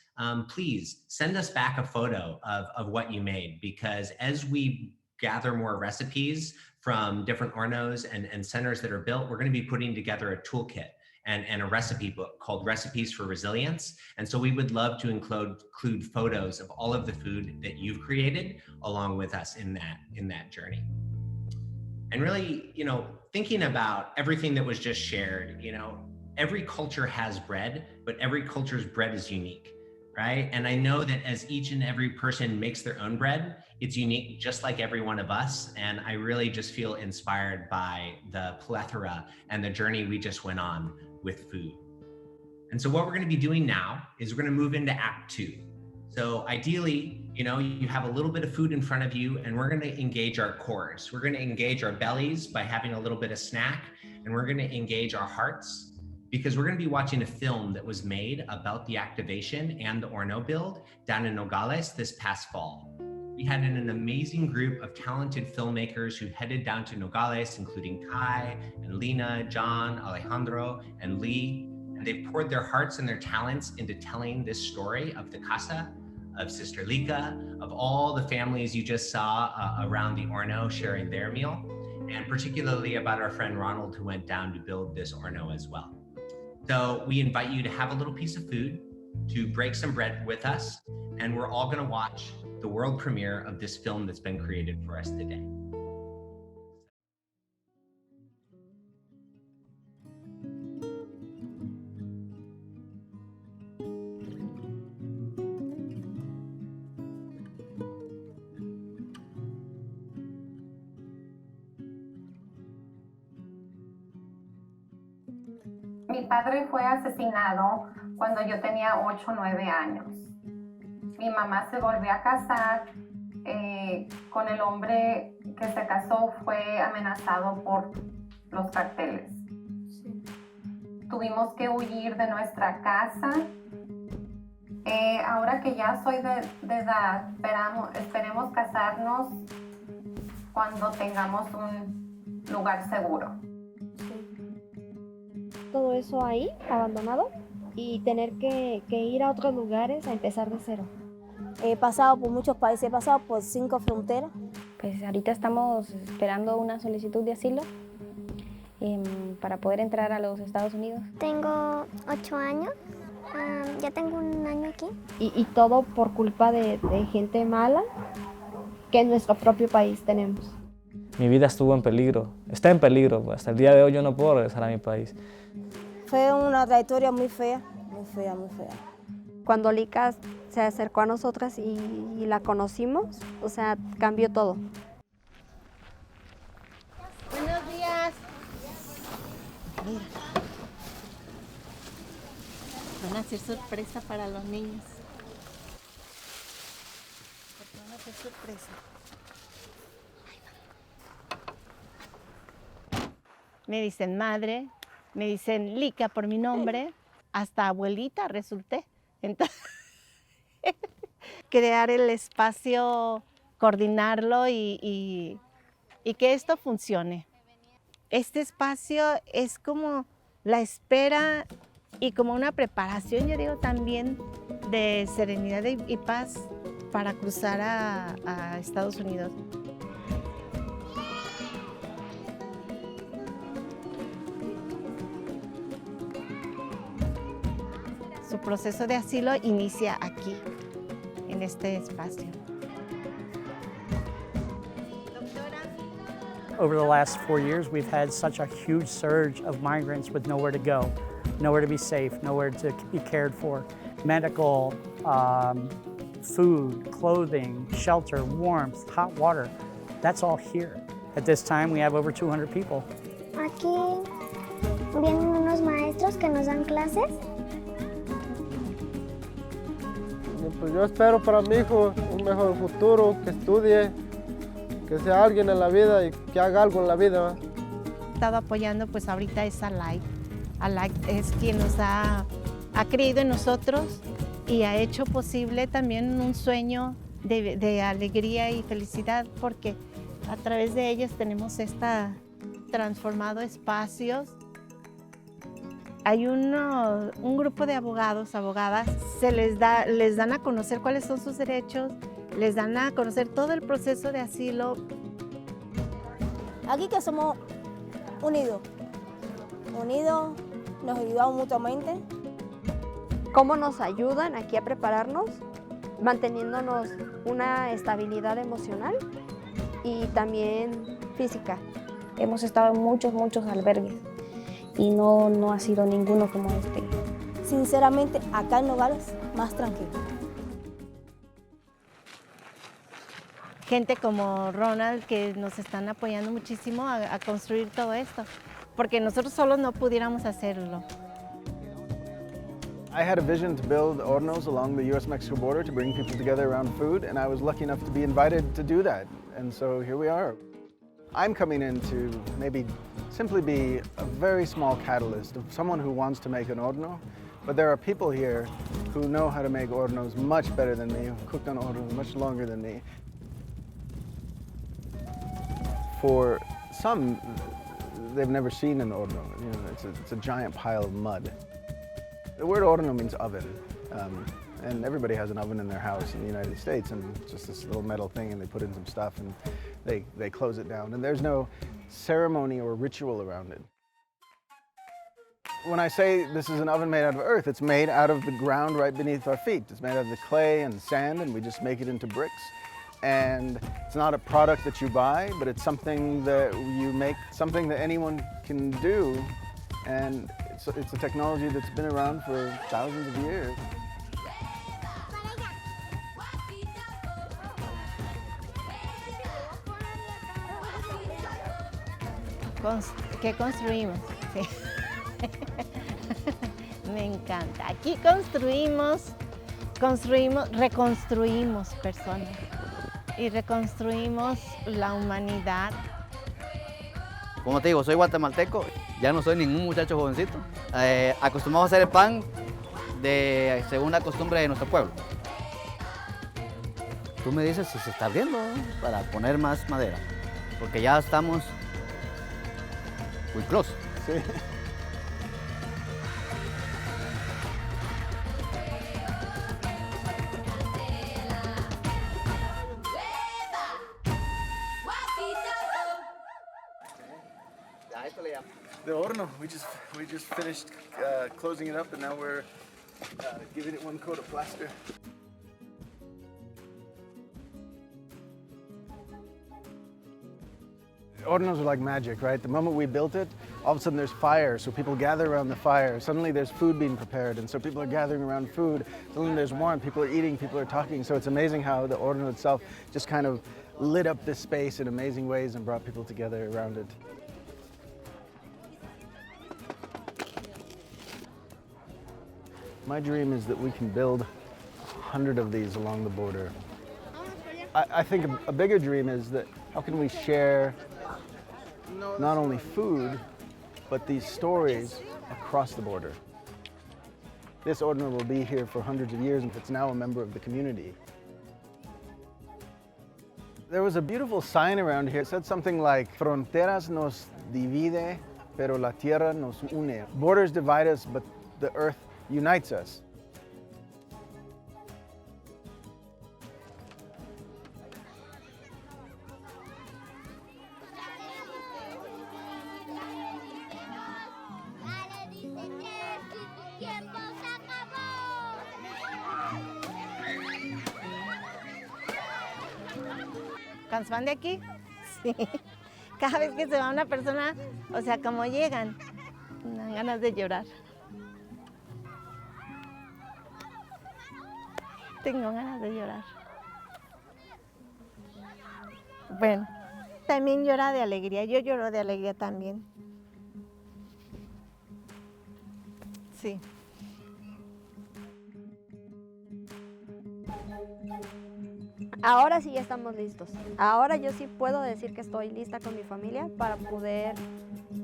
please send us back a photo of what you made, because as we gather more recipes from different hornos and centers that are built, we're going to be putting together a toolkit and a recipe book called Recipes for Resilience. And so we would love to include photos of all of the food that you've created along with us in that journey. And really, thinking about everything that was just shared, every culture has bread, but every culture's bread is unique, right? And I know that as each and every person makes their own bread, it's unique just like every one of us. And I really just feel inspired by the plethora and the journey we just went on with food. And so what we're going to be doing now is we're going to move into Act 2. So ideally, You know, you have a little bit of food in front of you, and we're going to engage our cores. We're going to engage our bellies by having a little bit of snack, and we're going to engage our hearts because we're going to be watching a film that was made about the activation and the Horno build down in Nogales this past fall. We had an amazing group of talented filmmakers who headed down to Nogales, including Kai and Lina, John, Alejandro, and Lee, and they poured their hearts and their talents into telling this story of the Casa, of Sister Lika, of all the families you just saw around the Horno sharing their meal, and particularly about our friend Ronald who went down to build this Horno as well. So we invite you to have a little piece of food, to break some bread with us, and we're all gonna watch the world premiere of this film that's been created for us today. Mi padre fue asesinado cuando yo tenía 8 o 9 años. Mi mamá se volvió a casar con el hombre que se casó, fue amenazado por los carteles. Sí. Tuvimos que huir de nuestra casa. Ahora que ya soy de edad, esperemos casarnos cuando tengamos un lugar seguro. Todo eso ahí, abandonado, y tener que ir a otros lugares a empezar de cero. He pasado por muchos países, he pasado por 5 fronteras. Pues ahorita estamos esperando una solicitud de asilo para poder entrar a los Estados Unidos. Tengo 8 años, ya tengo un año aquí. Y todo por culpa de gente mala que en nuestro propio país tenemos. Mi vida estuvo en peligro, está en peligro, pues hasta el día de hoy yo no puedo regresar a mi país. Fue una trayectoria muy fea, muy fea, muy fea. Cuando Lika se acercó a nosotras y la conocimos, o sea, cambió todo. Buenos días. Mira. Van a hacer sorpresa para los niños. Van a hacer sorpresa. Me dicen madre, me dicen Lika por mi nombre, hasta abuelita resulté. Entonces, crear el espacio, coordinarlo y que esto funcione. Este espacio es como la espera y como una preparación, yo digo también, de serenidad y paz para cruzar a Estados Unidos. Su proceso de asilo inicia aquí, en este espacio. Over the last 4 years, we've had such a huge surge of migrants with nowhere to go, nowhere to be safe, nowhere to be cared for. Medical, food, clothing, shelter, warmth, hot water, that's all here. At this time, we have over 200 people. Aquí vienen unos maestros que nos dan clases. Pues yo espero para mi hijo un mejor futuro, que estudie, que sea alguien en la vida y que haga algo en la vida. He estado apoyando, pues ahorita es Alight. Alight es quien nos ha creído en nosotros y ha hecho posible también un sueño de alegría y felicidad, porque a través de ellos tenemos transformado espacios. Hay un grupo de abogados, abogadas, les dan a conocer cuáles son sus derechos, les dan a conocer todo el proceso de asilo. Aquí que somos unidos, nos ayudamos mutuamente. ¿Cómo nos ayudan aquí a prepararnos? Manteniéndonos una estabilidad emocional y también física. Hemos estado en muchos albergues y no ha sido ninguno como este. Sinceramente, acá en Nogales, más tranquilo. Gente como Ronald que nos están apoyando muchísimo a construir todo esto, porque nosotros solos no pudiéramos hacerlo. I had a vision to build hornos along the US-Mexico border to bring people together around food, and I was lucky enough to be invited to do that. And so here we are. I'm coming in to maybe simply be a very small catalyst of someone who wants to make an horno, but there are people here who know how to make hornos much better than me, who've cooked on hornos much longer than me. For some, they've never seen an horno. You know, it's a giant pile of mud. The word horno means oven, and everybody has an oven in their house in the United States, and it's just this little metal thing, and they put in some stuff, and they close it down, and there's no ceremony or ritual around it. When I say this is an oven made out of earth, it's made out of the ground right beneath our feet. It's made out of the clay and sand, and we just make it into bricks. And it's not a product that you buy, but it's something that you make, something that anyone can do. And it's a technology that's been around for thousands of years. ¿Qué construimos? Sí. Me encanta. Aquí construimos, reconstruimos personas y reconstruimos la humanidad. Como te digo, soy guatemalteco, ya no soy ningún muchacho jovencito. Acostumbramos a hacer el pan según la costumbre de nuestro pueblo. Tú me dices si se está abriendo para poner más madera, porque ya estamos muy close. Sí. The horno, we just finished closing it up, and now we're giving it one coat of plaster. Hornos are like magic, right? The moment we built it, all of a sudden there's fire, so people gather around the fire. Suddenly there's food being prepared, and so people are gathering around food. Suddenly there's warmth, people are eating, people are talking. So it's amazing how the horno itself just kind of lit up this space in amazing ways and brought people together around it. My dream is that we can build 100 of these along the border. I think a bigger dream is that how can we share not only food, but these stories across the border. This horno will be here for hundreds of years, and it's now a member of the community. There was a beautiful sign around here. It said something like, "Fronteras nos divide, pero la tierra nos une." Borders divide us, but the earth unites us. ¿Van de aquí? Sí. Cada vez que se va una persona, o sea, como llegan, me dan ganas de llorar. Tengo ganas de llorar. Bueno, también llora de alegría. Yo lloro de alegría también. Sí. Ahora sí ya estamos listos. Ahora yo sí puedo decir que estoy lista con mi familia para poder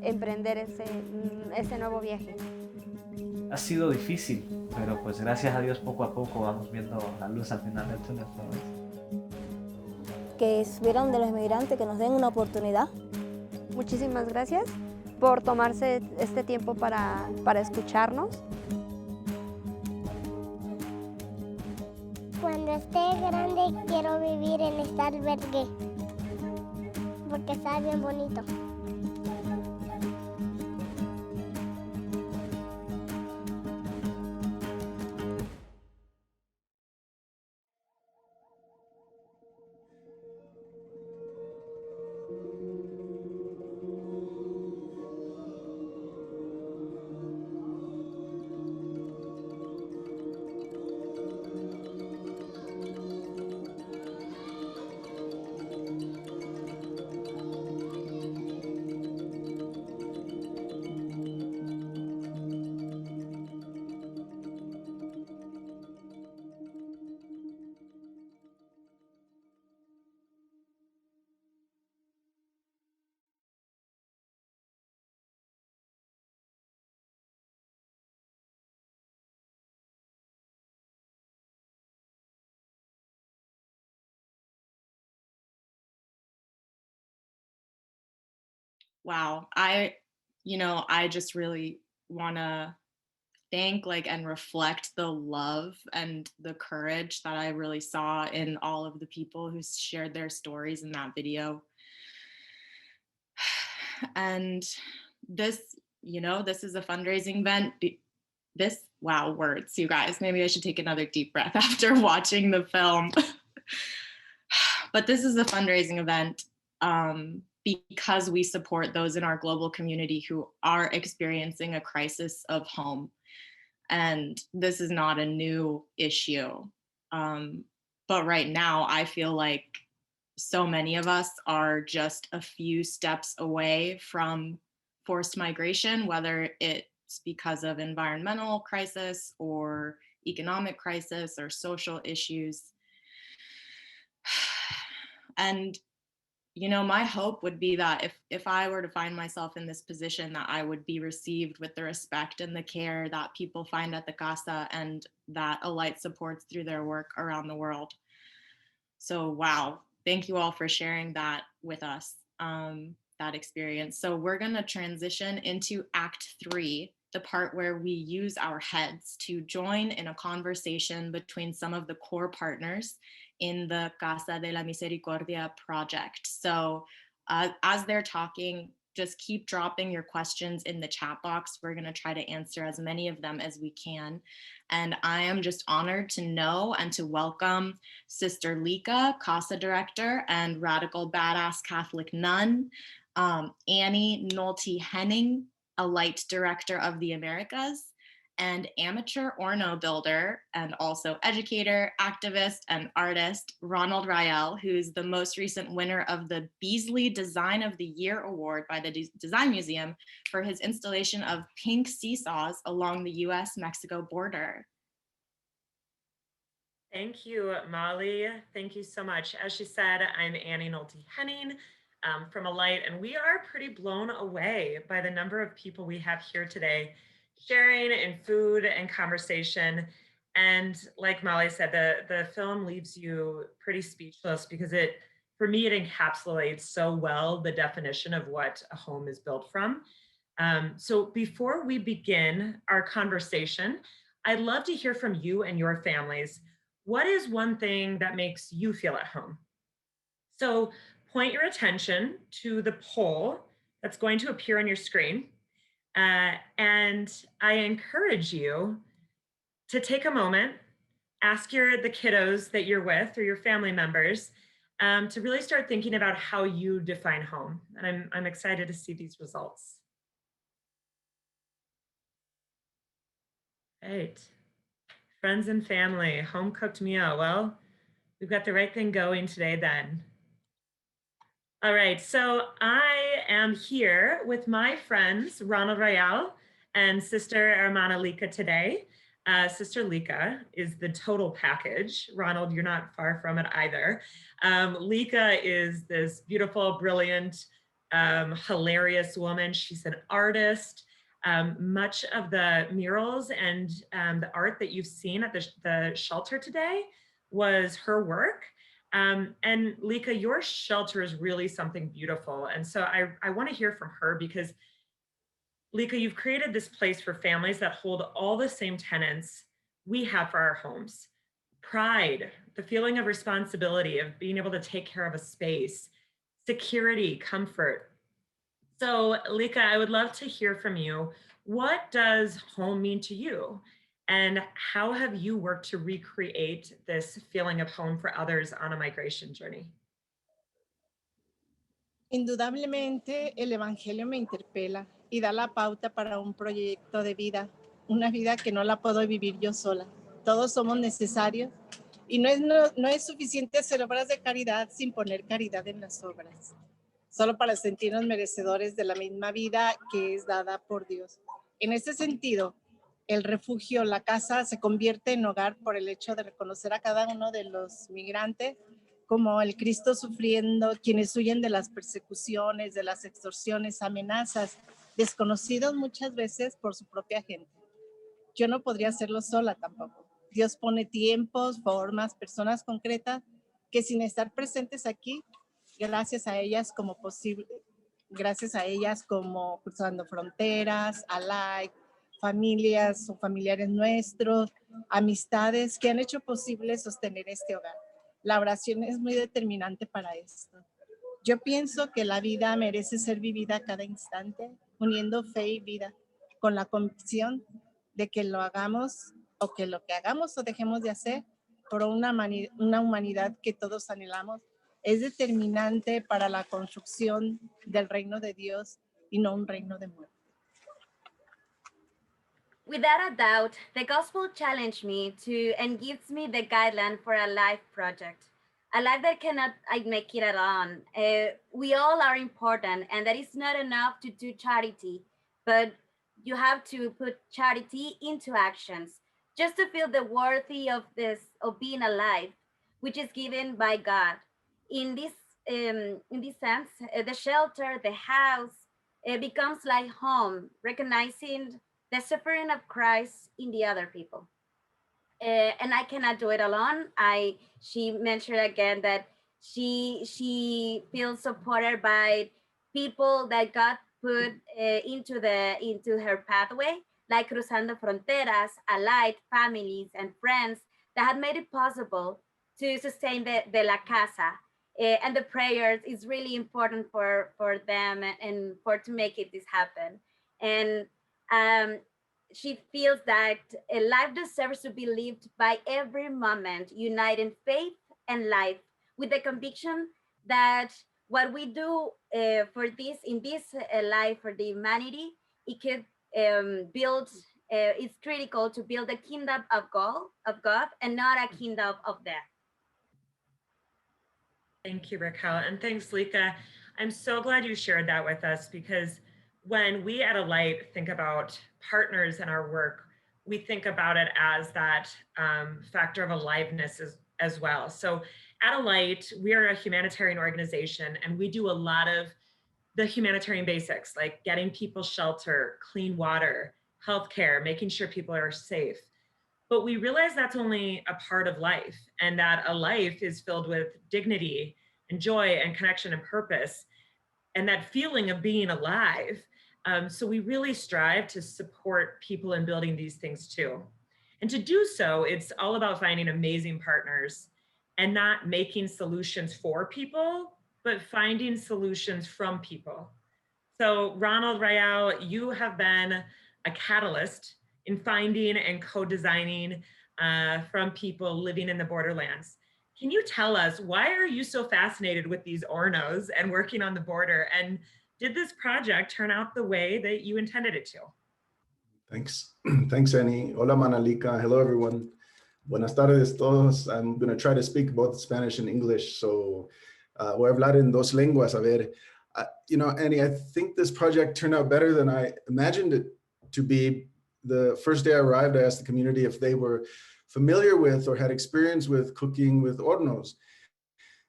emprender ese nuevo viaje. Ha sido difícil, pero pues gracias a Dios poco a poco vamos viendo la luz al final del túnel. Que supieran de los inmigrantes, que nos den una oportunidad. Muchísimas gracias por tomarse este tiempo para escucharnos. Cuando esté grande quiero vivir en este albergue, porque está bien bonito. wow, I just really want to thank and reflect the love and the courage that I really saw in all of the people who shared their stories in that video. And this is a fundraising event. Wow, words, you guys. Maybe I should take another deep breath after watching the film. But this is a fundraising event because we support those in our global community who are experiencing a crisis of home. And this is not a new issue. But right now, I feel like so many of us are just a few steps away from forced migration, whether it's because of environmental crisis or economic crisis or social issues. And my hope would be that if I were to find myself in this position, that I would be received with the respect and the care that people find at the Casa and that Alight supports through their work around the world. So, wow, thank you all for sharing that with us, that experience. So we're gonna transition into Act 3, the part where we use our heads to join in a conversation between some of the core partners in the Casa de la Misericordia project. So as they're talking, just keep dropping your questions in the chat box. We're gonna try to answer as many of them as we can. And I am just honored to know and to welcome Sister Lika, Casa Director and Radical Badass Catholic Nun, Annie Nolte-Henning, Alight Director of the Americas, and amateur orno builder and also educator, activist, and artist, Ronald Rael, who's the most recent winner of the Beasley Design of the Year Award by the Design Museum for his installation of pink seesaws along the US-Mexico border. Thank you, Molly. Thank you so much. As she said, I'm Annie Nolte-Henning from Alight, and we are pretty blown away by the number of people we have here today sharing in food and conversation. And like Molly said, the film leaves you pretty speechless because for me, it encapsulates so well the definition of what a home is built from. So before we begin our conversation, I'd love to hear from you and your families. What is one thing that makes you feel at home? So point your attention to the poll that's going to appear on your screen. And I encourage you to take a moment, ask the kiddos that you're with or your family members to really start thinking about how you define home. And I'm excited to see these results. Right. Friends and family, home cooked meal. Well, we've got the right thing going today then. All right, so I am here with my friends, Ronald Rael and Sister Hermana Lika today. Sister Lika is the total package. Ronald, you're not far from it either. Lika is this beautiful, brilliant, hilarious woman. She's an artist. Much of the murals and the art that you've seen at the shelter today was her work. And Lika, your shelter is really something beautiful. And so I want to hear from her because Lika, you've created this place for families that hold all the same tenets we have for our homes. Pride, the feeling of responsibility, of being able to take care of a space, security, comfort. So Lika, I would love to hear from you. What does home mean to you? And how have you worked to recreate this feeling of home for others on a migration journey? Indudablemente, el Evangelio me interpela y da la pauta para un proyecto de vida, una vida que no la puedo vivir yo sola. Todos somos necesarios y no es suficiente hacer obras de caridad sin poner caridad en las obras, solo para sentirnos merecedores de la misma vida que es dada por Dios. En ese sentido, el refugio, la casa, se convierte en hogar por el hecho de reconocer a cada uno de los migrantes como el Cristo sufriendo, quienes huyen de las persecuciones, de las extorsiones, amenazas, desconocidos muchas veces por su propia gente. Yo no podría hacerlo sola tampoco. Dios pone tiempos, formas, personas concretas que sin estar presentes aquí, gracias a ellas gracias a ellas como Cruzando Fronteras, Alight, familias o familiares nuestros, amistades que han hecho posible sostener este hogar. La oración es muy determinante para esto. Yo pienso que la vida merece ser vivida cada instante, uniendo fe y vida, con la convicción de que lo hagamos o que lo que hagamos o dejemos de hacer por una humanidad que todos anhelamos, es determinante para la construcción del reino de Dios y no un reino de muerte. Without a doubt, the gospel challenged me to and gives me the guideline for a life project. A life that cannot make it alone. We all are important, and that is not enough to do charity, but you have to put charity into actions just to feel the worthy of being alive, which is given by God. In this sense, the shelter, the house, becomes like home, recognizing the suffering of Christ in the other people. And I cannot do it alone. She mentioned again that she feels supported by people that God put into her pathway, like Cruzando Fronteras, Alight, families, and friends that have made it possible to sustain the La Casa. And the prayers is really important for them and for to make this happen. And she feels that a life deserves to be lived by every moment, uniting faith and life with the conviction that what we do for this in this life for the humanity, it could build. It's critical to build a kingdom of God, and not a kingdom of death. Thank you, Raquel, and thanks, Lika. I'm so glad you shared that with us, because when we at Alight think about partners in our work, we think about it as that factor of aliveness as well. So at Alight, we are a humanitarian organization, and we do a lot of the humanitarian basics, like getting people shelter, clean water, healthcare, making sure people are safe. But we realize that's only a part of life, and that a life is filled with dignity and joy and connection and purpose, and that feeling of being alive. So we really strive to support people in building these things too. And to do so, it's all about finding amazing partners and not making solutions for people, but finding solutions from people. So Ronald Rayal, you have been a catalyst in finding and co-designing from people living in the borderlands. Can you tell us, why are you so fascinated with these Ornos and working on the border? And did this project turn out the way that you intended it to? Thanks. Thanks, Annie. Hola, Manalika. Hello, everyone. Buenas tardes todos. I'm going to try to speak both Spanish and English. So voy a hablar en dos lenguas. A ver, you know, Annie, I think this project turned out better than I imagined it to be. The first day I arrived, I asked the community if they were familiar with or had experience with cooking with hornos.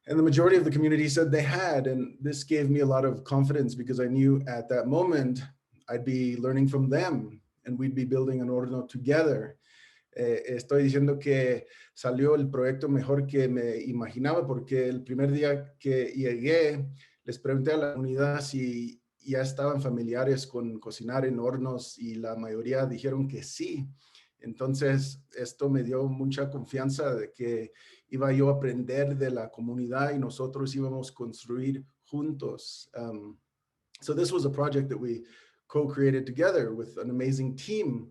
And the majority of the community said they had, and this gave me a lot of confidence because I knew at that moment I'd be learning from them and we'd be building an horno together. Estoy diciendo que salió el proyecto mejor que me imaginaba, porque el primer día que llegué les pregunté a la comunidad si ya estaban familiares con cocinar en hornos y la mayoría dijeron que sí. Entonces, esto me dio mucha confianza de que iba yo a aprender de la comunidad y nosotros íbamos a construir juntos. So this was a project that we co-created together with an amazing team.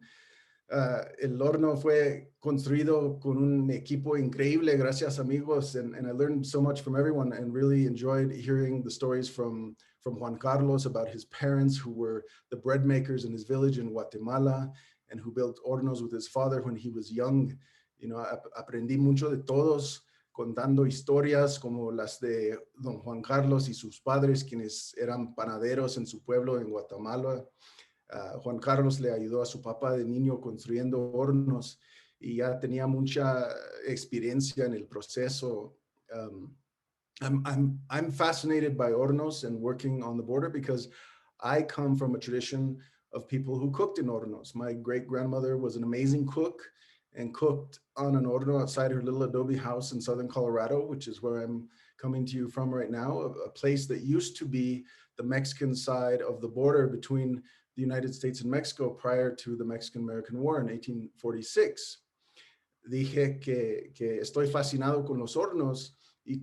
El horno fue construido con un equipo increíble, gracias amigos, and I learned so much from everyone and really enjoyed hearing the stories from Juan Carlos about his parents who were the bread makers in his village in Guatemala and who built hornos with his father when he was young. You know, aprendí mucho de todos, contando historias como las de don Juan Carlos y sus padres, quienes eran panaderos en su pueblo en Guatemala. Juan Carlos le ayudó a su papá de niño construyendo hornos y ya tenía mucha experiencia en el proceso. I'm fascinated by hornos and working on the border because I come from a tradition of people who cooked in hornos. My great-grandmother was an amazing cook and cooked on an horno outside her little adobe house in southern Colorado, which is where I'm coming to you from right now, a place that used to be the Mexican side of the border between the United States and Mexico prior to the Mexican-American War in 1846. Dije que estoy fascinado con los hornos y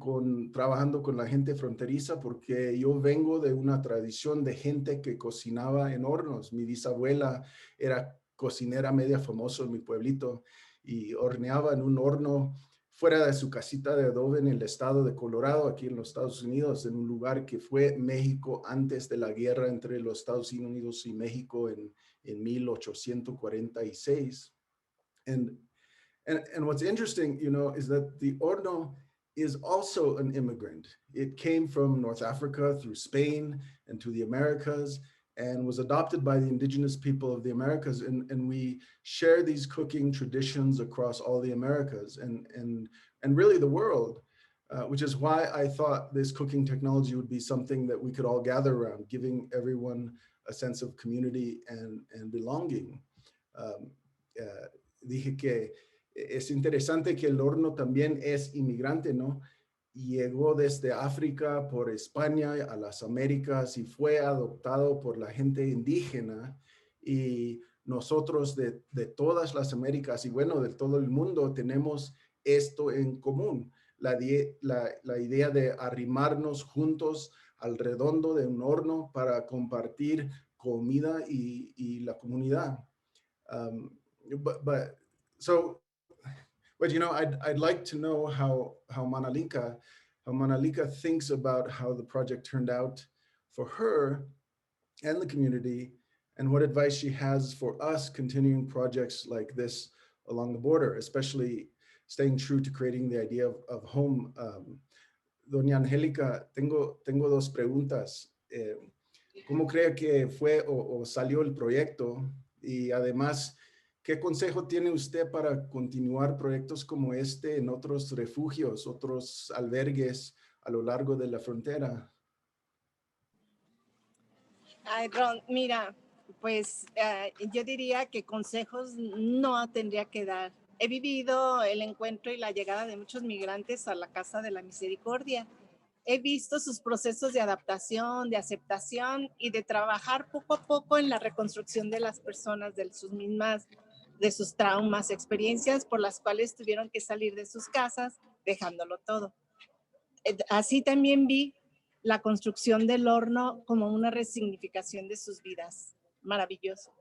trabajando con la gente fronteriza porque yo vengo de una tradición de gente que cocinaba en hornos. Mi bisabuela era cocinera media famosa en mi pueblito y horneaba en un horno fuera de su casita de adobe en el estado de Colorado, aquí en los Estados Unidos, en un lugar que fue México antes de la guerra entre los Estados Unidos y México en 1846. And what's interesting, you know, is that the horno is also an immigrant. It came from North Africa through Spain and to the Americas and was adopted by the indigenous people of the Americas. And we share these cooking traditions across all the Americas and really the world, which is why I thought this cooking technology would be something that we could all gather around, giving everyone a sense of community and belonging. Dije que es interesante que el horno también es inmigrante, ¿no? Llegó desde África por España a las Américas y fue adoptado por la gente indígena y nosotros de todas las Américas y bueno, de todo el mundo tenemos esto en común, la idea de arrimarnos juntos alrededor de un horno para compartir comida y la comunidad. But you know, I'd like to know how Manalika thinks about how the project turned out for her and the community, and what advice she has for us continuing projects like this along the border, especially staying true to creating the idea of home. Doña Angélica, tengo dos preguntas. ¿Cómo cree que fue o salió el proyecto? Y además, ¿qué consejo tiene usted para continuar proyectos como este en otros refugios, otros albergues a lo largo de la frontera? Ay, Ron, mira, pues yo diría que consejos no tendría que dar. He vivido el encuentro y la llegada de muchos migrantes a la Casa de la Misericordia. He visto sus procesos de adaptación, de aceptación y de trabajar poco a poco en la reconstrucción de las personas, de sus traumas, experiencias por las cuales tuvieron que salir de sus casas, dejándolo todo. Así también vi la construcción del horno como una resignificación de sus vidas. Maravilloso.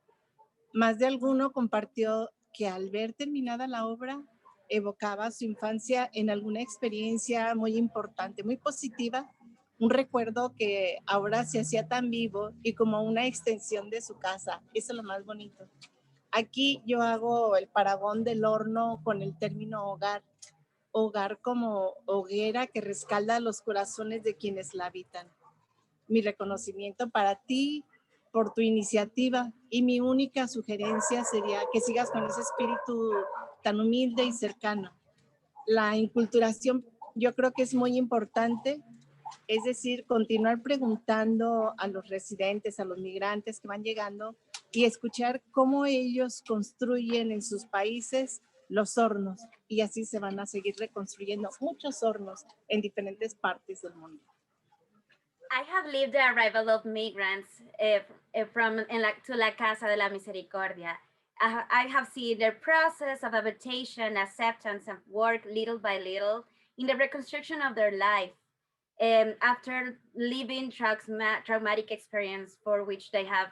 Más de alguno compartió que al ver terminada la obra, evocaba su infancia en alguna experiencia muy importante, muy positiva, un recuerdo que ahora se hacía tan vivo y como una extensión de su casa. Eso es lo más bonito. Aquí yo hago el paragón del horno con el término hogar. Hogar como hoguera que rescalda los corazones de quienes la habitan. Mi reconocimiento para ti por tu iniciativa y mi única sugerencia sería que sigas con ese espíritu tan humilde y cercano. La inculturación yo creo que es muy importante, es decir, continuar preguntando a los residentes, a los migrantes que van llegando y escuchar cómo ellos construyen en sus países los hornos y así se van a seguir reconstruyendo muchos hornos en diferentes partes del mundo. I have lived the arrival of migrants to la Casa de la Misericordia. I have seen their process of adaptation, acceptance, and work little by little in the reconstruction of their life. After living traumatic experience for which they have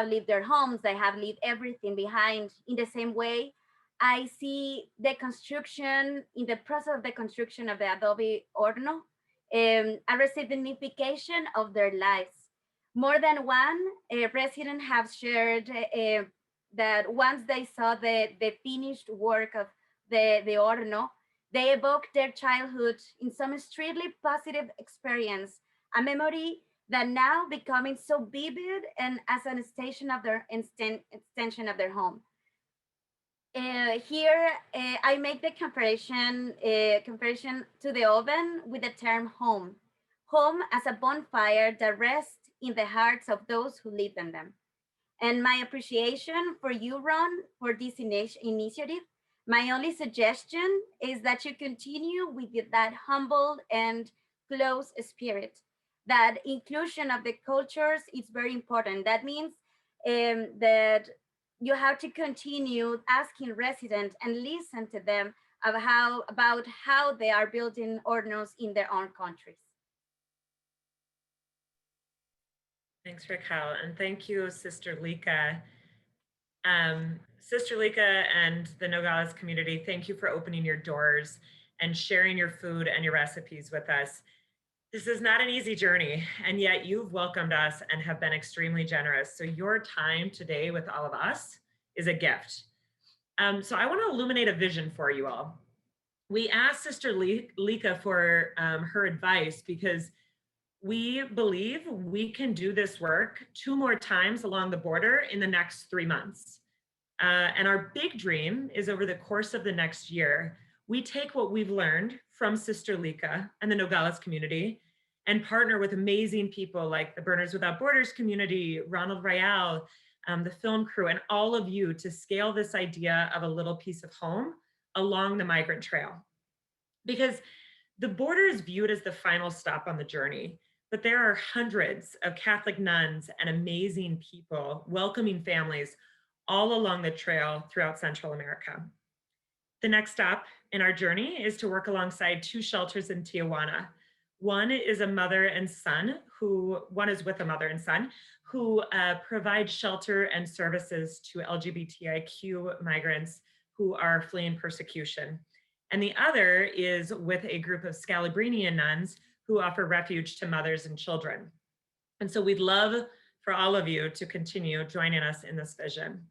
lived their homes, they have lived everything behind. In the same way, I see the construction, in the process of the construction of the adobe horno, a resignification of their lives. More than one resident have shared that once they saw the finished work of the horno, they evoked their childhood in some extremely positive experience, a memory that now becoming so vivid and as an extension of their home. Here, I make the comparison to the oven with the term home. Home as a bonfire that rests in the hearts of those who live in them. And my appreciation for you, Ron, for this initiative. My only suggestion is that you continue with that humble and close spirit. that inclusion of the cultures is very important. That means that you have to continue asking residents and listen to them about how they are building hornos in their own countries. Thanks, Raquel, and thank you, Sister Lika. Sister Lika and the Nogales community, thank you for opening your doors and sharing your food and your recipes with us. This is not an easy journey, and yet you've welcomed us and have been extremely generous. So your time today with all of us is a gift. So I want to illuminate a vision for you all. We asked Sister Lika for her advice because we believe we can do this work 2 more times along the border in the next 3 months. And our big dream is over the course of the next year, we take what we've learned from Sister Lika and the Nogales community and partner with amazing people like the Burners Without Borders community, Ronald Rayal, the film crew, and all of you to scale this idea of a little piece of home along the migrant trail. Because the border is viewed as the final stop on the journey, but there are hundreds of Catholic nuns and amazing people welcoming families all along the trail throughout Central America. The next stop in our journey is to work alongside 2 shelters in Tijuana. One is a mother and son one is with a mother and son who provide shelter and services to LGBTIQ migrants who are fleeing persecution. And the other is with a group of Scalabrinian nuns who offer refuge to mothers and children. And so we'd love for all of you to continue joining us in this vision.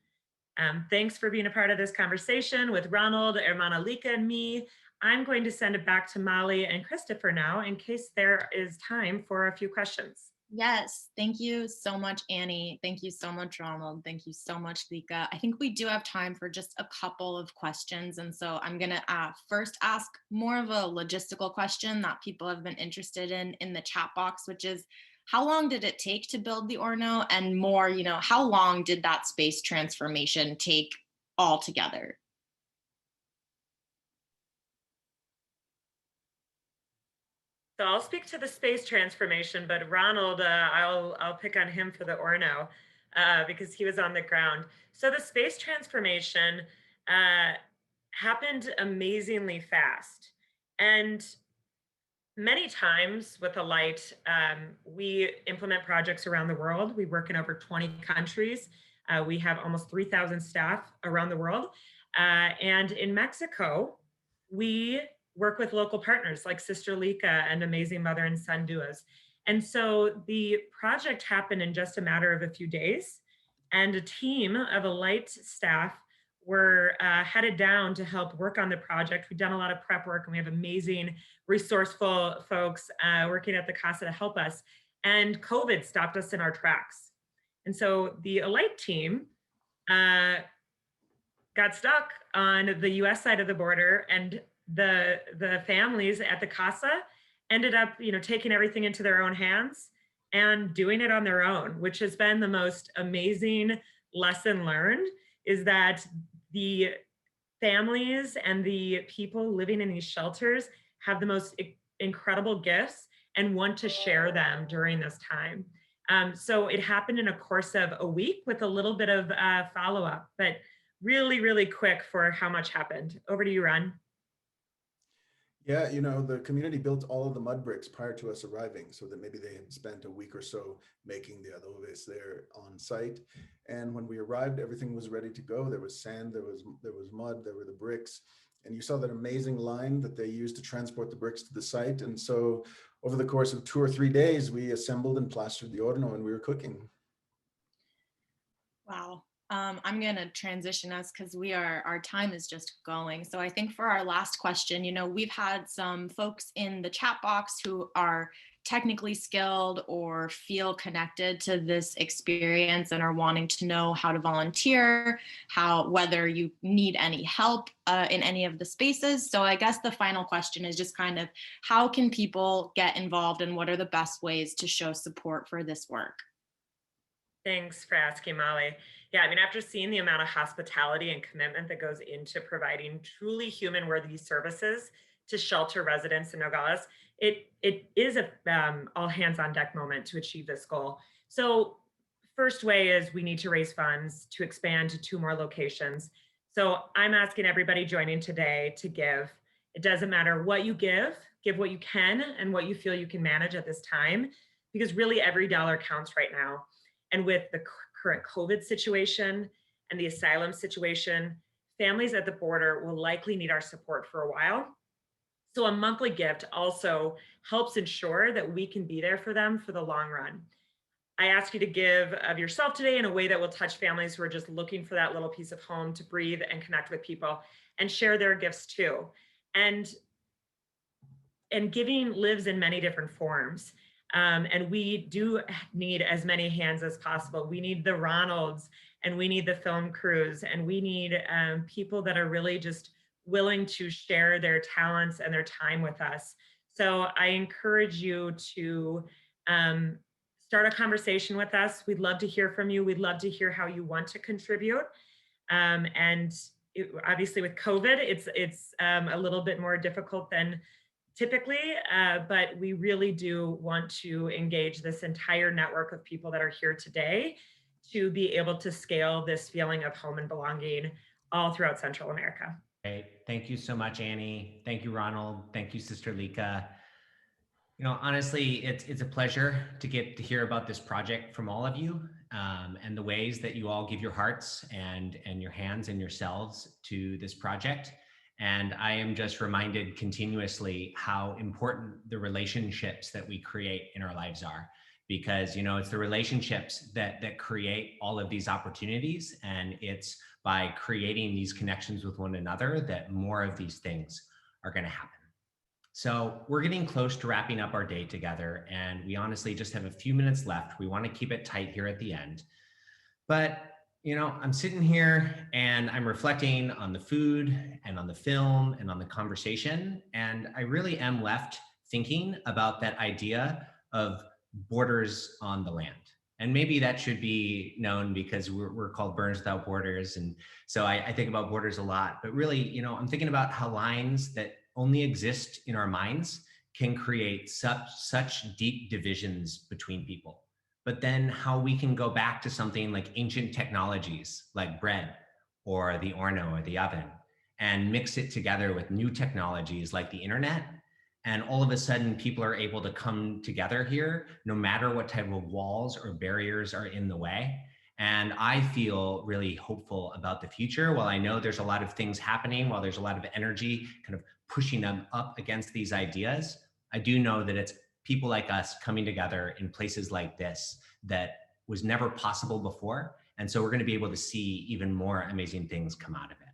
Thanks for being a part of this conversation with Ronald, Hermana Lika, and me. I'm going to send it back to Molly and Christopher now in case there is time for a few questions. Yes, thank you so much, Annie. Thank you so much, Ronald. Thank you so much, Lika. I think we do have time for just a couple of questions. And so I'm gonna first ask more of a logistical question that people have been interested in the chat box, which is, how long did it take to build the Horno? And more, how long did that space transformation take altogether? So I'll speak to the space transformation, but Ronald, I'll pick on him for the Horno because he was on the ground. So the space transformation happened amazingly fast. And many times with Alight, we implement projects around the world. We work in over 20 countries. We have almost 3,000 staff around the world. And in Mexico, we work with local partners like Sister Lika and amazing mother and son duos. And so the project happened in just a matter of a few days, and a team of Alight staff were headed down to help work on the project. We've done a lot of prep work, and we have amazing, resourceful folks working at the Casa to help us. And COVID stopped us in our tracks. And so the Alight team got stuck on the US side of the border, and the families at the Casa ended up, taking everything into their own hands and doing it on their own, which has been the most amazing lesson learned, is that the families and the people living in these shelters have the most incredible gifts and want to share them during this time. So it happened in a course of a week with a little bit of follow-up, but really, really quick for how much happened. Over to you, Ron. Yeah, the community built all of the mud bricks prior to us arriving, so that maybe they had spent a week or so making the adobes there on site. And when we arrived, everything was ready to go. There was sand, there was mud, there were the bricks. And you saw that amazing line that they used to transport the bricks to the site. And so over the course of 2 or 3 days, we assembled and plastered the horno, and we were cooking. Wow. I'm going to transition us because our time is just going. So I think for our last question, we've had some folks in the chat box who are technically skilled or feel connected to this experience and are wanting to know how to volunteer, whether you need any help in any of the spaces. So I guess the final question is just kind of, how can people get involved, and what are the best ways to show support for this work? Thanks for asking, Molly. Yeah, after seeing the amount of hospitality and commitment that goes into providing truly human-worthy services to shelter residents in Nogales, it is a all hands on deck moment to achieve this goal. So first way is we need to raise funds to expand to 2 more locations. So I'm asking everybody joining today to give. It doesn't matter what you give what you can and what you feel you can manage at this time, because really every dollar counts right now. And with the current COVID situation and the asylum situation, families at the border will likely need our support for a while. So a monthly gift also helps ensure that we can be there for them for the long run. I ask you to give of yourself today in a way that will touch families who are just looking for that little piece of home to breathe and connect with people, and share their gifts too. And giving lives in many different forms. And we do need as many hands as possible. We need the Ronalds, and we need the film crews, and we need people that are really just willing to share their talents and their time with us. So I encourage you to start a conversation with us. We'd love to hear from you. We'd love to hear how you want to contribute. Obviously with COVID, it's a little bit more difficult than typically, but we really do want to engage this entire network of people that are here today to be able to scale this feeling of home and belonging all throughout Central America. Great. Thank you so much, Annie. Thank you, Ronald. Thank you, Sister Lika. You know, honestly, it's a pleasure to get to hear about this project from all of you, and the ways that you all give your hearts and your hands and yourselves to this project. And I am just reminded continuously how important the relationships that we create in our lives are, because, you know, it's the relationships that create all of these opportunities, and it's by creating these connections with one another that more of these things are going to happen. So we're getting close to wrapping up our day together, and we honestly just have a few minutes left. We want to keep it tight here at the end. But, you know, I'm sitting here and I'm reflecting on the food and on the film and on the conversation, and I really am left thinking about that idea of borders on the land. And maybe that should be known because we're called Burners Without Borders. And so I think about borders a lot, but really, you know, I'm thinking about how lines that only exist in our minds can create such deep divisions between people. But then how we can go back to something like ancient technologies like bread or the horno or the oven and mix it together with new technologies like the internet. And all of a sudden people are able to come together here, no matter what type of walls or barriers are in the way. And I feel really hopeful about the future. While I know there's a lot of things happening, while there's a lot of energy kind of pushing them up against these ideas, I do know that it's people like us coming together in places like this that was never possible before. And so we're going to be able to see even more amazing things come out of it.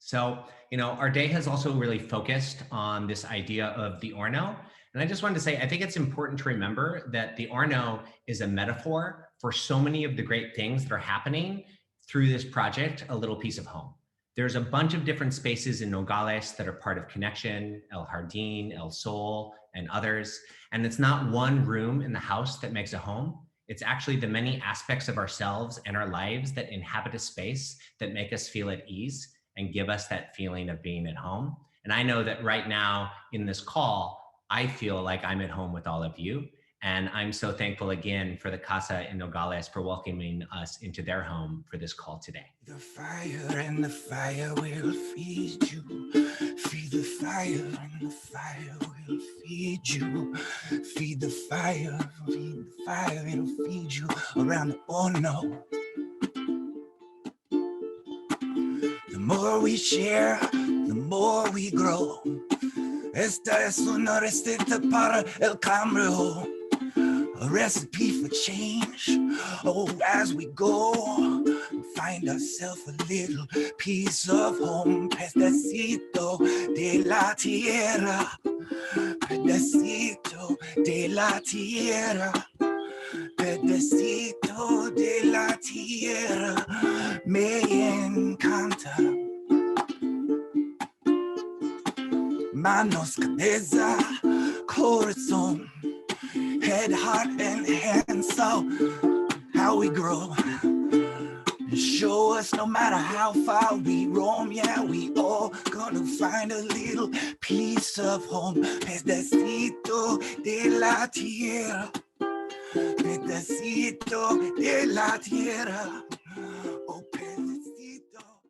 So, you know, our day has also really focused on this idea of the horno. And I just wanted to say, I think it's important to remember that the horno is a metaphor for so many of the great things that are happening through this project, A Little Piece of Home. There's a bunch of different spaces in Nogales that are part of Connection, El Jardín, El Sol, and others. And it's not one room in the house that makes a home. It's actually the many aspects of ourselves and our lives that inhabit a space that make us feel at ease and give us that feeling of being at home. And I know that right now in this call, I feel like I'm at home with all of you. And I'm so thankful again for the Casa in Nogales for welcoming us into their home for this call today. The fire and the fire will feed you. Feed the fire and the fire will feed you. Feed the fire, it'll feed you around the horno. The more we share, the more we grow. Esta es una receta para el cambio. A recipe for change. Oh, as we go, find ourselves a little piece of home. Pedacito de la tierra. Pedacito de la tierra. Pedacito de la tierra. Me encanta. Manos, cabeza, corazón. Head, heart, and hands, so how we grow. Show us no matter how far we roam, yeah, we all gonna wanna find a little piece of home. Pedacito de la tierra. Pedacito de la tierra.